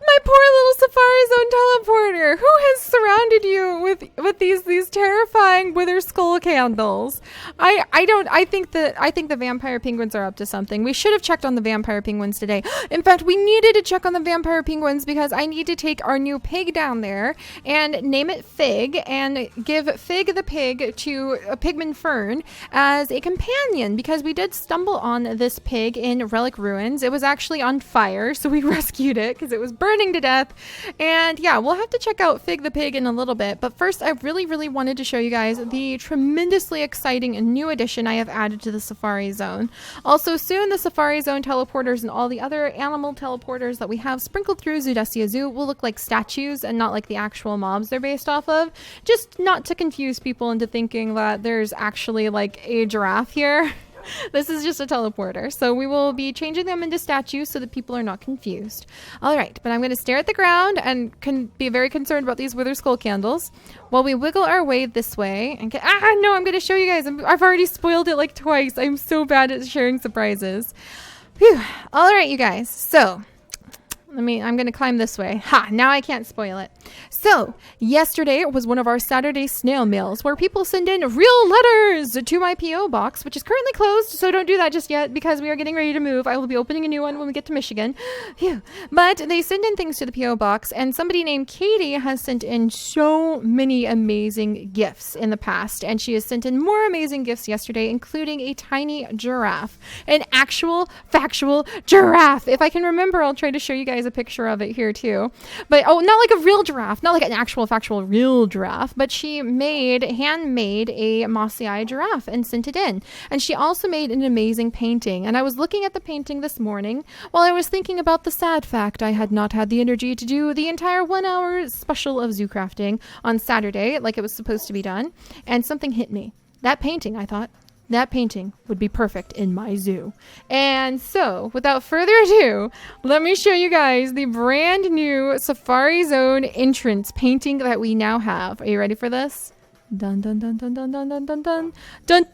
My poor little Safari Zone teleporter. Who has surrounded you with these terrifying wither skull candles? I think the vampire penguins are up to something. We should have checked on the vampire penguins today. In fact, we needed to check on the vampire penguins because I need to take our new pig down there and name it Fig and give Fig the pig to a pigman fern as a companion because we did stumble on this pig in relic ruins. It was actually on fire, so we rescued it because it was burning to death. And yeah, we'll have to check out Fig the pig in a little bit, but first I really wanted to show you guys the tremendously exciting and new addition I have added to the Safari Zone. Also soon the Safari Zone teleporters and all the other animal teleporters that we have sprinkled through Zoodesia Zoo will look like statues and not like the actual mobs they're based off of, just not to confuse people into thinking that there's actually like a giraffe here. This is just a teleporter, so we will be changing them into statues so that people are not confused. All right, but I'm going to stare at the ground and can be very concerned about these wither skull candles while we wiggle our way this way and get... no, I'm going to show you guys. I've already spoiled it like twice. I'm so bad at sharing surprises. Phew. All right, you guys. So... I'm going to climb this way. Ha! Now I can't spoil it. So, yesterday was one of our Saturday snail mails where people send in real letters to my P.O. box, which is currently closed, so don't do that just yet because we are getting ready to move. I will be opening a new one when we get to Michigan. Phew. But they send in things to the P.O. box, and somebody named Katie has sent in so many amazing gifts in the past, and she has sent in more amazing gifts yesterday, including a tiny giraffe. An actual, factual giraffe. If I can remember, I'll try to show you guys a picture of it here too, but not like a real giraffe, not like an actual factual real giraffe, but she handmade a mossy eye giraffe and sent it in. And she also made an amazing painting, and I was looking at the painting this morning while I was thinking about the sad fact I had not had the energy to do the entire 1 hour special of zoo crafting on Saturday like it was supposed to be done, and something hit me. That painting, I thought, that painting would be perfect in my zoo. And so, without further ado, let me show you guys the brand new Safari Zone entrance painting that we now have. Are you ready for this? Dun dun dun dun dun dun dun dun dun dun dun!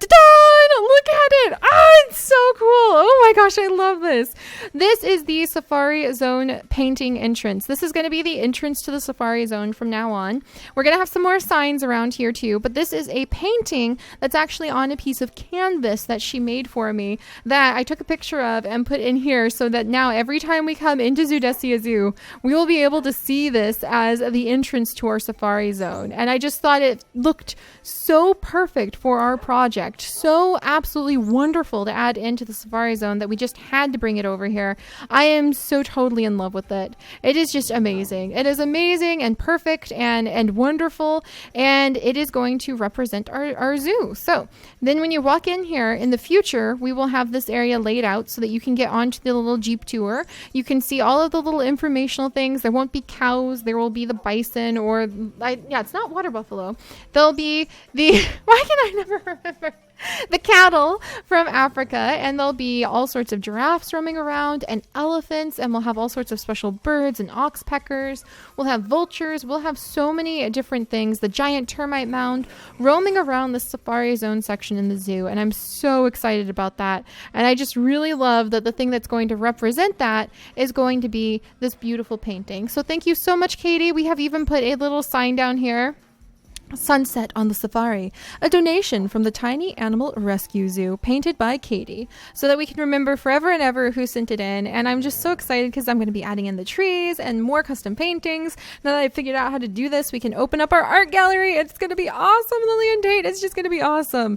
Look at it! It's so cool! Oh my gosh, I love this. This is the Safari Zone painting entrance. This is going to be the entrance to the Safari Zone from now on. We're going to have some more signs around here too, but this is a painting that's actually on a piece of canvas that she made for me that I took a picture of and put in here so that now every time we come into Zoodesia Zoo, we will be able to see this as the entrance to our Safari Zone. And I just thought it looked so perfect for our project, so absolutely wonderful to add into the Safari Zone that we just had to bring it over here. I am so totally in love with it. It is just amazing. It is amazing and perfect and wonderful, and it is going to represent our zoo. So then when you walk in here in the future, we will have this area laid out so that you can get onto the little Jeep tour. You can see all of the little informational things. There won't be cows. There will be the bison or it's not water buffalo. There'll be the why can I never remember the cattle from Africa, and there'll be all sorts of giraffes roaming around and elephants, and we'll have all sorts of special birds and oxpeckers. We'll have vultures. We'll have so many different things. The giant termite mound roaming around the Safari Zone section in the zoo, and I'm so excited about that. And I just really love that the thing that's going to represent that is going to be this beautiful painting. So thank you so much, Katie. We have even put a little sign down here. Sunset on the Safari, a donation from the Tiny Animal Rescue Zoo, painted by Katie, so that we can remember forever and ever who sent it in. And I'm just so excited because I'm going to be adding in the trees and more custom paintings. Now that I figured out how to do this, we can open up our art gallery. It's going to be awesome, Lily and Tate. It's just going to be awesome.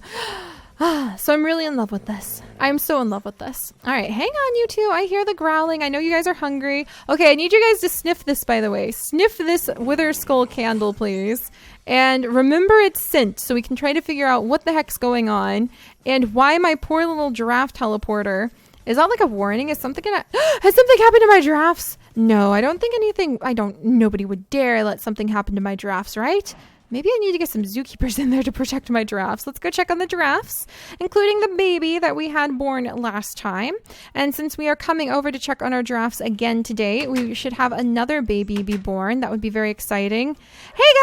So I'm really in love with this. I'm so in love with this. All right, hang on, you two. I hear the growling. I know you guys are hungry. Okay, I need you guys to sniff this, by the way. Sniff this wither skull candle, please. And remember its scent so we can try to figure out what the heck's going on and why my poor little giraffe teleporter. Is that like a warning? Is something gonna... Has something happened to my giraffes? No, I don't think anything... Nobody would dare let something happen to my giraffes, right? Maybe I need to get some zookeepers in there to protect my giraffes. Let's go check on the giraffes, including the baby that we had born last time. And since we are coming over to check on our giraffes again today, we should have another baby be born. That would be very exciting. Hey,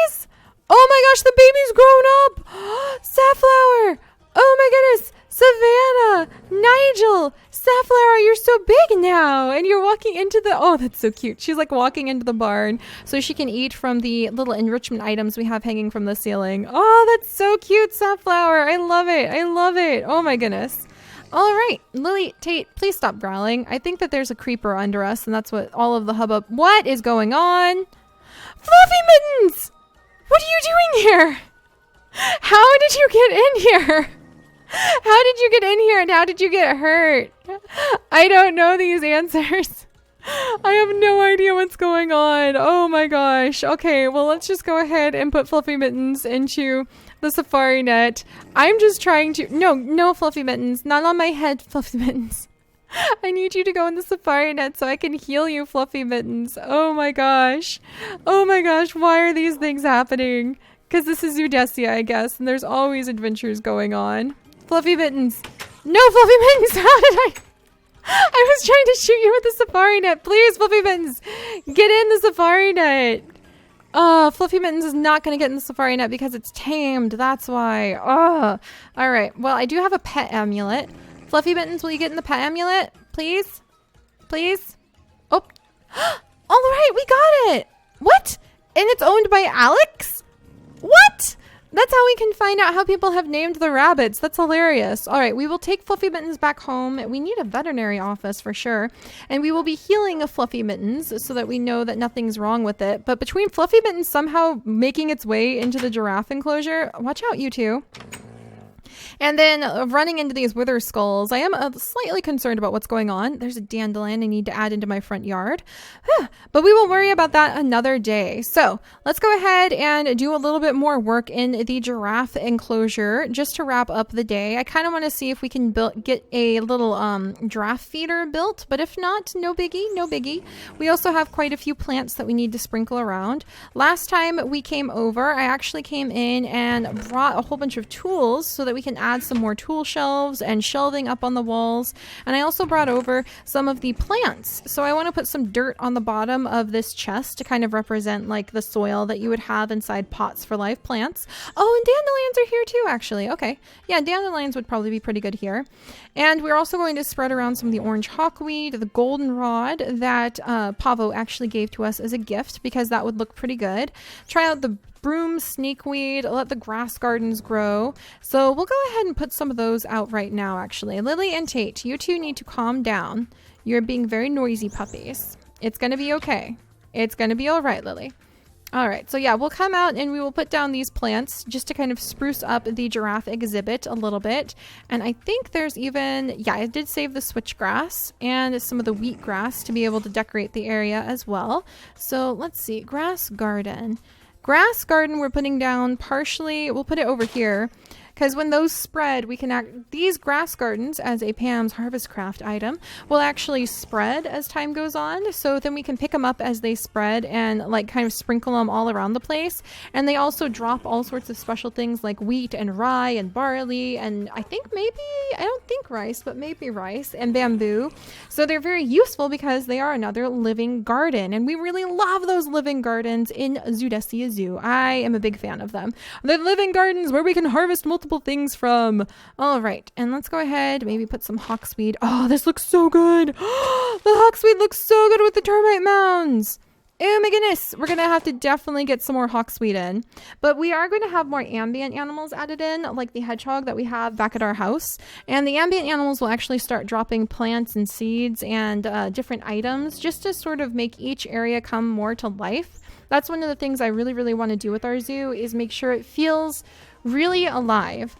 guys! Oh my gosh, the baby's grown up! Safflower! Oh my goodness! Savannah, Nigel, Safflower, you're so big now. And you're walking into the, oh, that's so cute. She's like walking into the barn so she can eat from the little enrichment items we have hanging from the ceiling. Oh, that's so cute, Safflower. I love it. I love it. Oh my goodness. All right, Lily, Tate, please stop growling. I think that there's a creeper under us, and that's what all of the hubbub. What is going on? Fluffy Mittens! What are you doing here? How did you get in here? How did you get in here and how did you get hurt? I don't know these answers. I have no idea what's going on. Oh my gosh. Okay, well, let's just go ahead and put Fluffy Mittens into the safari net. I'm just trying to... No, Fluffy Mittens. Not on my head, Fluffy Mittens. I need you to go in the safari net so I can heal you, Fluffy Mittens. Oh my gosh. Oh my gosh, why are these things happening? Because this is Zoodesia, I guess, and there's always adventures going on. Fluffy Mittens. No, Fluffy Mittens! How did I was trying to shoot you with the safari net. Please, Fluffy Mittens, get in the safari net. Fluffy Mittens is not going to get in the safari net because it's tamed. That's why. All right. Well, I do have a pet amulet. Fluffy Mittens, will you get in the pet amulet? Please? Please? Oh. All right, we got it. What? And it's owned by Alex? What? That's how we can find out how people have named the rabbits. That's hilarious. All right, we will take Fluffy Mittens back home. We need a veterinary office for sure. And we will be healing a Fluffy Mittens so that we know that nothing's wrong with it. But between Fluffy Mittens somehow making its way into the giraffe enclosure, watch out, you two. And then running into these wither skulls, I am slightly concerned about what's going on. There's a dandelion I need to add into my front yard. But we will worry about that another day. So let's go ahead and do a little bit more work in the giraffe enclosure just to wrap up the day. I kind of want to see if we can get a little giraffe feeder built. But if not, no biggie, no biggie. We also have quite a few plants that we need to sprinkle around. Last time we came over, I actually came in and brought a whole bunch of tools so that we can add some more tool shelves and shelving up on the walls. And I also brought over some of the plants. So I want to put some dirt on the bottom of this chest to kind of represent like the soil that you would have inside pots for live plants. Oh, and dandelions are here too, actually. Okay. Yeah, dandelions would probably be pretty good here. And we're also going to spread around some of the orange hawkweed, the goldenrod that Pavo actually gave to us as a gift because that would look pretty good. Try out the broom, snakeweed, let the grass gardens grow. So we'll go ahead and put some of those out right now, actually. Lily and Tate, you two need to calm down. You're being very noisy puppies. It's going to be okay. It's going to be all right, Lily. All right. So yeah, we'll come out and we will put down these plants just to kind of spruce up the giraffe exhibit a little bit. And I think there's even, yeah, I did save the switchgrass and some of the wheatgrass to be able to decorate the area as well. So let's see, grass garden. Grass garden we're putting down partially, we'll put it over here because when those spread, we can these grass gardens as a Pam's Harvest Craft item will actually spread as time goes on. So then we can pick them up as they spread and like kind of sprinkle them all around the place. And they also drop all sorts of special things like wheat and rye and barley and I think maybe, I don't think rice, but maybe rice and bamboo. So they're very useful because they are another living garden. And we really love those living gardens in Zoodesia Zoo. I am a big fan of them. The living gardens where we can harvest multiple things from. All right, and let's go ahead, maybe put some hawksweed. Oh, this looks so good. The hawksweed looks so good with the termite mounds. Oh my goodness, we're gonna have to definitely get some more hawksweed in. But we are going to have more ambient animals added in, like the hedgehog that we have back at our house. And the ambient animals will actually start dropping plants and seeds and different items just to sort of make each area come more to life. That's one of the things I really, really want to do with our zoo is make sure it feels really alive.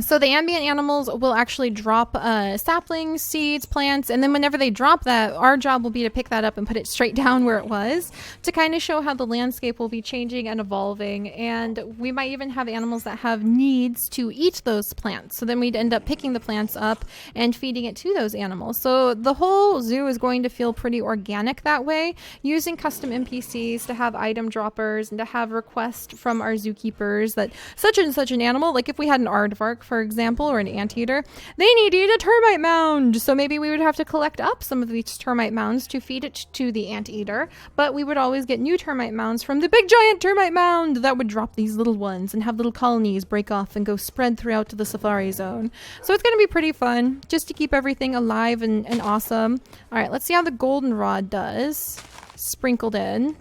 So the ambient animals will actually drop saplings, seeds, plants, and then whenever they drop that, our job will be to pick that up and put it straight down where it was to kind of show how the landscape will be changing and evolving. And we might even have animals that have needs to eat those plants. So then we'd end up picking the plants up and feeding it to those animals. So the whole zoo is going to feel pretty organic that way, using custom NPCs to have item droppers and to have requests from our zookeepers that such and such an animal, like if we had an aardvark, shark, for example, or an anteater, they need to eat a termite mound. So maybe we would have to collect up some of these termite mounds to feed it to the anteater, but we would always get new termite mounds from the big giant termite mound that would drop these little ones and have little colonies break off and go spread throughout to the safari zone. So it's going to be pretty fun just to keep everything alive and awesome. All right, let's see how the goldenrod does. Sprinkled in.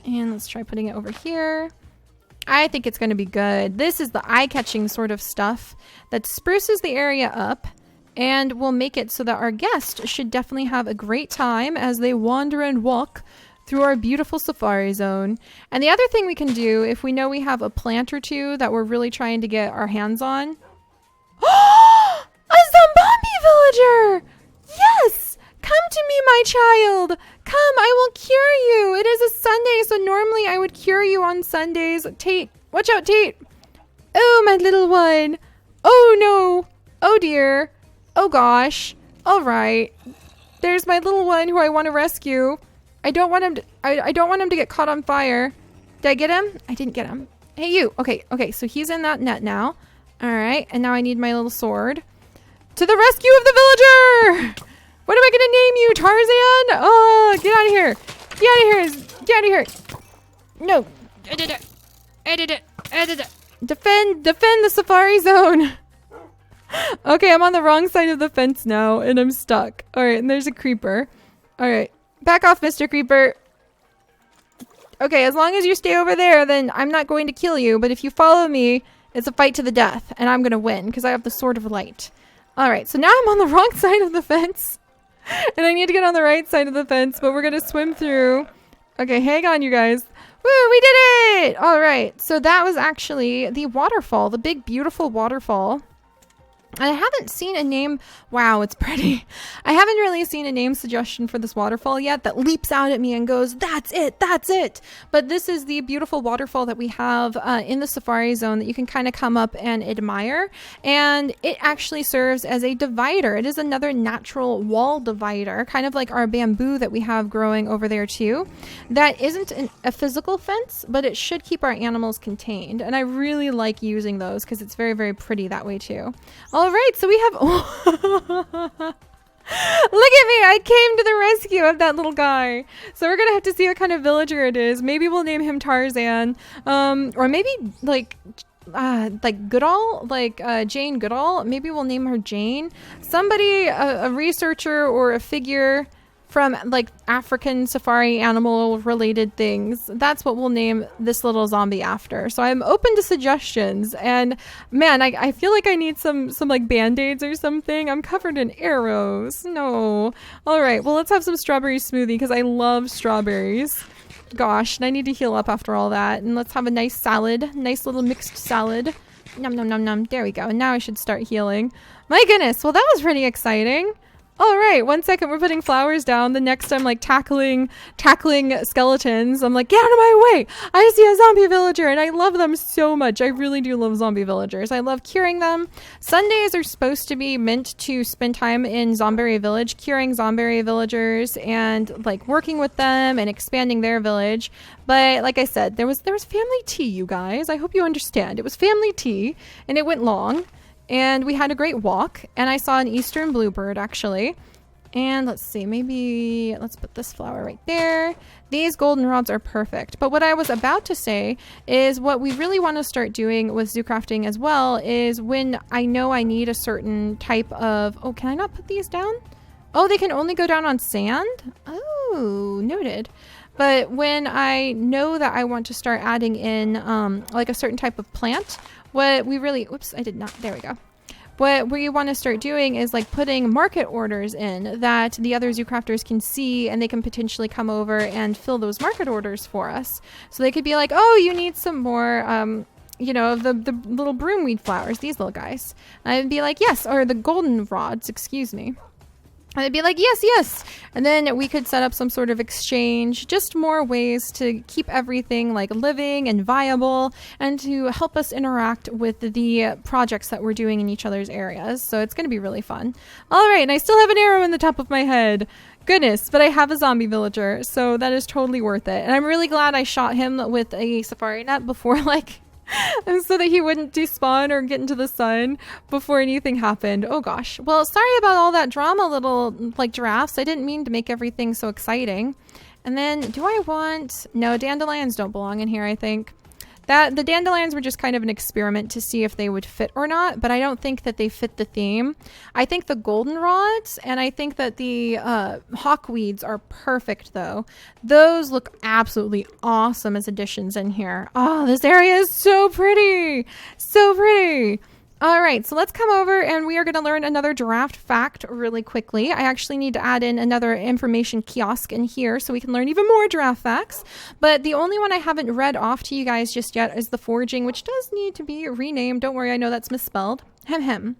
And let's try putting it over here. I think it's going to be good. This is the eye-catching sort of stuff that spruces the area up and will make it so that our guests should definitely have a great time as they wander and walk through our beautiful safari zone. And the other thing we can do, if we know we have a plant or two that we're really trying to get our hands on. A zombie villager! Yes! Come to me, my child. Come, I will cure you. It is a Sunday, so normally I would cure you on Sundays. Tate, watch out, Tate. Oh, my little one. Oh, no. Oh, dear. Oh, gosh. All right. There's my little one who I want to rescue. I don't want him to, I don't want him to get caught on fire. Did I get him? I didn't get him. Hey, you. Okay, so he's in that net now. All right, and now I need my little sword. To the rescue of the villager! What am I gonna name you? Tarzan? Oh, get out of here. Get out of here. Get out of here. No. I did it. Defend the safari zone. Okay, I'm on the wrong side of the fence now and I'm stuck. All right, and there's a creeper. All right, back off, Mr. Creeper. Okay, as long as you stay over there, then I'm not going to kill you. But if you follow me, it's a fight to the death and I'm gonna win because I have the sword of light. All right, so now I'm on the wrong side of the fence. And I need to get on the right side of the fence, but we're going to swim through. Okay, hang on, you guys. Woo, we did it! All right, so that was actually the waterfall, the big, beautiful waterfall. And I haven't seen a name. Wow, it's pretty. I haven't really seen a name suggestion for this waterfall yet that leaps out at me and goes, that's it, that's it. But this is the beautiful waterfall that we have in the safari zone that you can kind of come up and admire. And it actually serves as a divider. It is another natural wall divider, kind of like our bamboo that we have growing over there too. That isn't a physical fence, but it should keep our animals contained. And I really like using those because it's very, very pretty that way too. All right, so we have... Look at me! I came to the rescue of that little guy. So we're going to have to see what kind of villager it is. Maybe we'll name him Tarzan. Or maybe, like Goodall? Jane Goodall? Maybe we'll name her Jane. Somebody, a researcher or a figure from, like, African safari animal related things. That's what we'll name this little zombie after. So I'm open to suggestions. And man, I feel like I need some like band-aids or something. I'm covered in arrows. No. All right, well, let's have some strawberry smoothie because I love strawberries. Gosh, and I need to heal up after all that. And let's have a nice salad, nice little mixed salad. Nom, nom, nom, nom. There we go. And now I should start healing. My goodness. Well, that was pretty exciting. All right, 1 second, we're putting flowers down. The next I'm like tackling skeletons. I'm like, get out of my way. I see a zombie villager and I love them so much. I really do love zombie villagers. I love curing them. Sundays are supposed to be meant to spend time in Zomberry Village, curing Zomberry villagers and like working with them and expanding their village. But like I said, there was family tea, you guys. I hope you understand. It was family tea and it went long. And we had a great walk, and I saw an eastern bluebird, actually. And let's see, maybe let's put this flower right there. These goldenrods are perfect. But what I was about to say is what we really want to start doing with zoo crafting as well is when I know I need a certain type of... Oh, can I not put these down? Oh, they can only go down on sand? Oh, noted. But when I know that I want to start adding in like a certain type of plant... What we really, whoops, I did not, there we go. What we want to start doing is like putting market orders in that the other zoo crafters can see and they can potentially come over and fill those market orders for us. So they could be like, oh, you need some more, you know, the little broomweed flowers, these little guys. And I'd be like, yes, or the golden rods, excuse me. And I'd be like, yes, yes. And then we could set up some sort of exchange, just more ways to keep everything like living and viable and to help us interact with the projects that we're doing in each other's areas. So it's going to be really fun. All right. And I still have an arrow in the top of my head. Goodness, but I have a zombie villager. So that is totally worth it. And I'm really glad I shot him with a safari net before like And so that he wouldn't despawn or get into the sun before anything happened. Oh gosh. Well, sorry about all that drama, little like giraffes. I didn't mean to make everything so exciting. And then do I want... No, dandelions don't belong in here, I think. The dandelions were just kind of an experiment to see if they would fit or not, but I don't think that they fit the theme. I think the goldenrods and I think that the hawkweeds are perfect though. Those look absolutely awesome as additions in here. Oh, this area is so pretty. So pretty. All right, so let's come over and we are going to learn another giraffe fact really quickly. I actually need to add in another information kiosk in here so we can learn even more giraffe facts. But the only one I haven't read off to you guys just yet is the foraging, which does need to be renamed. Don't worry, I know that's misspelled. Hem.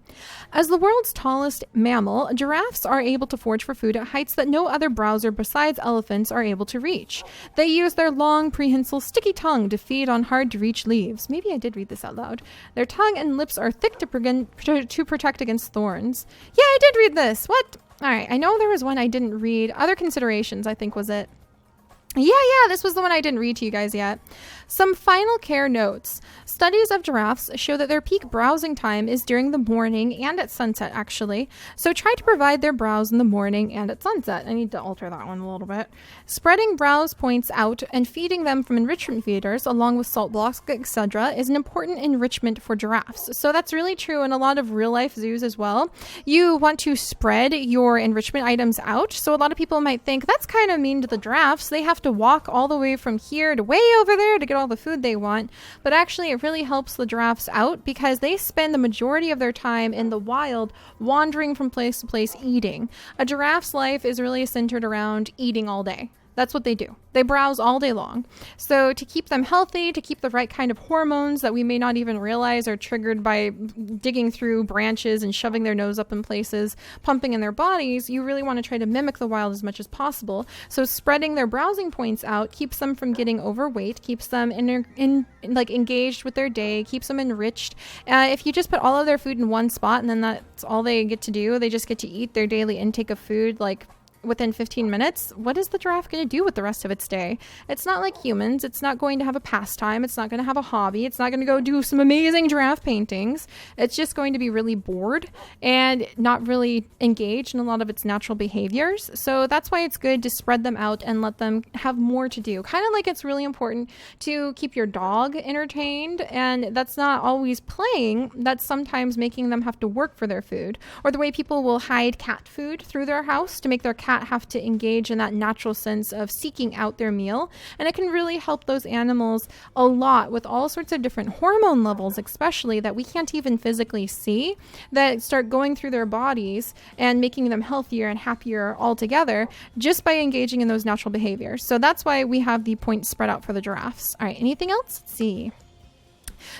As the world's tallest mammal, giraffes are able to forage for food at heights that no other browser besides elephants are able to reach. They use their long, prehensile, sticky tongue to feed on hard-to-reach leaves. Maybe I did read this out loud. Their tongue and lips are thick to protect against thorns. Yeah, I did read this. What? All right, I know there was one I didn't read. Other considerations, I think, was it. Yeah, this was the one I didn't read to you guys yet. Some final care notes. Studies of giraffes show that their peak browsing time is during the morning and at sunset, actually. So try to provide their browse in the morning and at sunset. I need to alter that one a little bit. Spreading browse points out and feeding them from enrichment feeders, along with salt blocks, etc., is an important enrichment for giraffes. So that's really true in a lot of real-life zoos as well. You want to spread your enrichment items out. So a lot of people might think, that's kind of mean to the giraffes. They have to walk all the way from here to way over there to get all the food they want, but actually it really helps the giraffes out because they spend the majority of their time in the wild wandering from place to place eating. A giraffe's life is really centered around eating all day. That's what they do. They browse all day long. So to keep them healthy, to keep the right kind of hormones that we may not even realize are triggered by digging through branches and shoving their nose up in places, pumping in their bodies, you really want to try to mimic the wild as much as possible. So spreading their browsing points out keeps them from getting overweight, keeps them engaged with their day, keeps them enriched. If you just put all of their food in one spot and then that's all they get to do, they just get to eat their daily intake of food within 15 minutes, what is the giraffe going to do with the rest of its day? It's not like humans. It's not going to have a pastime. It's not going to have a hobby. It's not going to go do some amazing giraffe paintings. It's just going to be really bored and not really engaged in a lot of its natural behaviors. So that's why it's good to spread them out and let them have more to do. Kind of like it's really important to keep your dog entertained, and that's not always playing. That's sometimes making them have to work for their food. Or the way people will hide cat food through their house to make their cat have to engage in that natural sense of seeking out their meal. And it can really help those animals a lot with all sorts of different hormone levels, especially that we can't even physically see, that start going through their bodies and making them healthier and happier altogether just by engaging in those natural behaviors. So that's why we have the points spread out for the giraffes. All right, anything else? Let's see.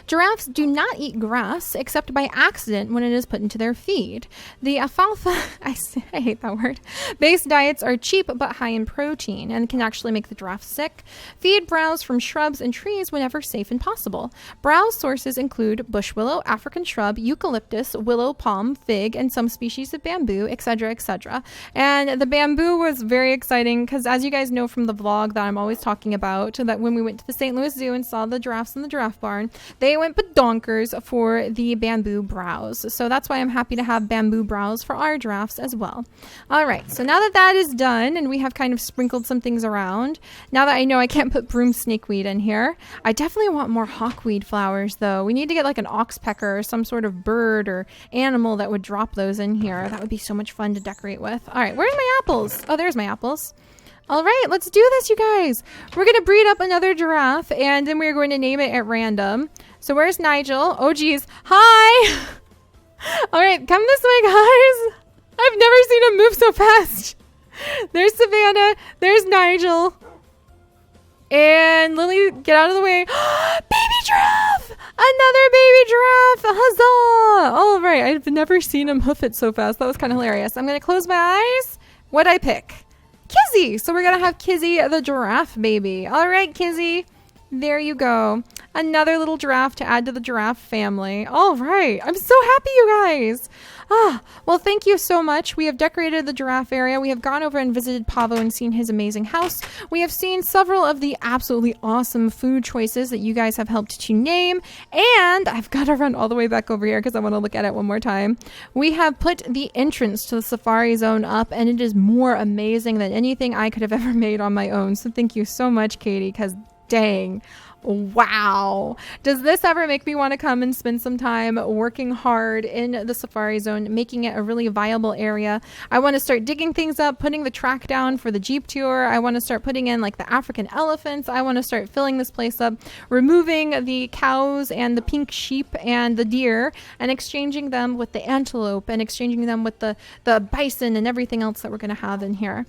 Giraffes do not eat grass except by accident when it is put into their feed. The alfalfa, I hate that word, based diets are cheap but high in protein and can actually make the giraffe sick. Feed browse from shrubs and trees whenever safe and possible. Browse sources include bush willow, African shrub, eucalyptus, willow, palm, fig, and some species of bamboo, etc., etc. And the bamboo was very exciting because, as you guys know from the vlog that I'm always talking about, that when we went to the St. Louis Zoo and saw the giraffes in the giraffe barn, they went badonkers for the bamboo browse. So that's why I'm happy to have bamboo browse for our giraffes as well. All right, so now that that is done and we have kind of sprinkled some things around, now that I know I can't put broom snakeweed in here, I definitely want more hawkweed flowers though. We need to get like an oxpecker or some sort of bird or animal that would drop those in here. That would be so much fun to decorate with. All right, where's my apples? Oh, there's my apples. All right, let's do this, you guys. We're going to breed up another giraffe, and then we're going to name it at random. So where's Nigel? Oh, geez. Hi! All right, come this way, guys. I've never seen him move so fast. There's Savannah. There's Nigel. And Lily, get out of the way. Baby giraffe! Another baby giraffe! Huzzah! All right, I've never seen him hoof it so fast. That was kind of hilarious. I'm going to close my eyes. What'd I pick? Kizzy. So we're going to have Kizzy the giraffe baby. All right, Kizzy. There you go. Another little giraffe to add to the giraffe family. All right. I'm so happy, you guys. Well, thank you so much. We have decorated the giraffe area. We have gone over and visited Pavo and seen his amazing house. We have seen several of the absolutely awesome food choices that you guys have helped to name. And I've got to run all the way back over here because I want to look at it one more time. We have put the entrance to the safari zone up, and it is more amazing than anything I could have ever made on my own. So thank you so much, Katie, because dang. Wow. Does this ever make me want to come and spend some time working hard in the safari zone, making it a really viable area? I want to start digging things up, putting the track down for the Jeep tour. I want to start putting in like the African elephants. I want to start filling this place up, removing the cows and the pink sheep and the deer and exchanging them with the antelope and exchanging them with the bison and everything else that we're going to have in here.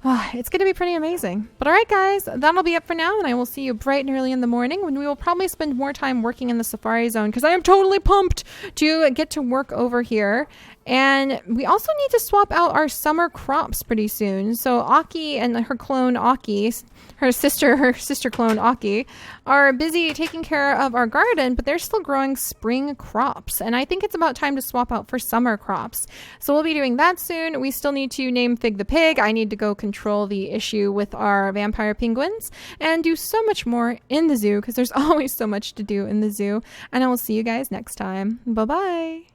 It's going to be pretty amazing. But all right, guys, that'll be it for now. And I will see you bright and early in the morning when we will probably spend more time working in the safari zone because I am totally pumped to get to work over here. And we also need to swap out our summer crops pretty soon. So Aki and her clone Aki, her sister clone Aki, are busy taking care of our garden, but they're still growing spring crops. And I think it's about time to swap out for summer crops. So we'll be doing that soon. We still need to name Fig the pig. I need to go control the issue with our vampire penguins and do so much more in the zoo because there's always so much to do in the zoo. And I will see you guys next time. Bye-bye.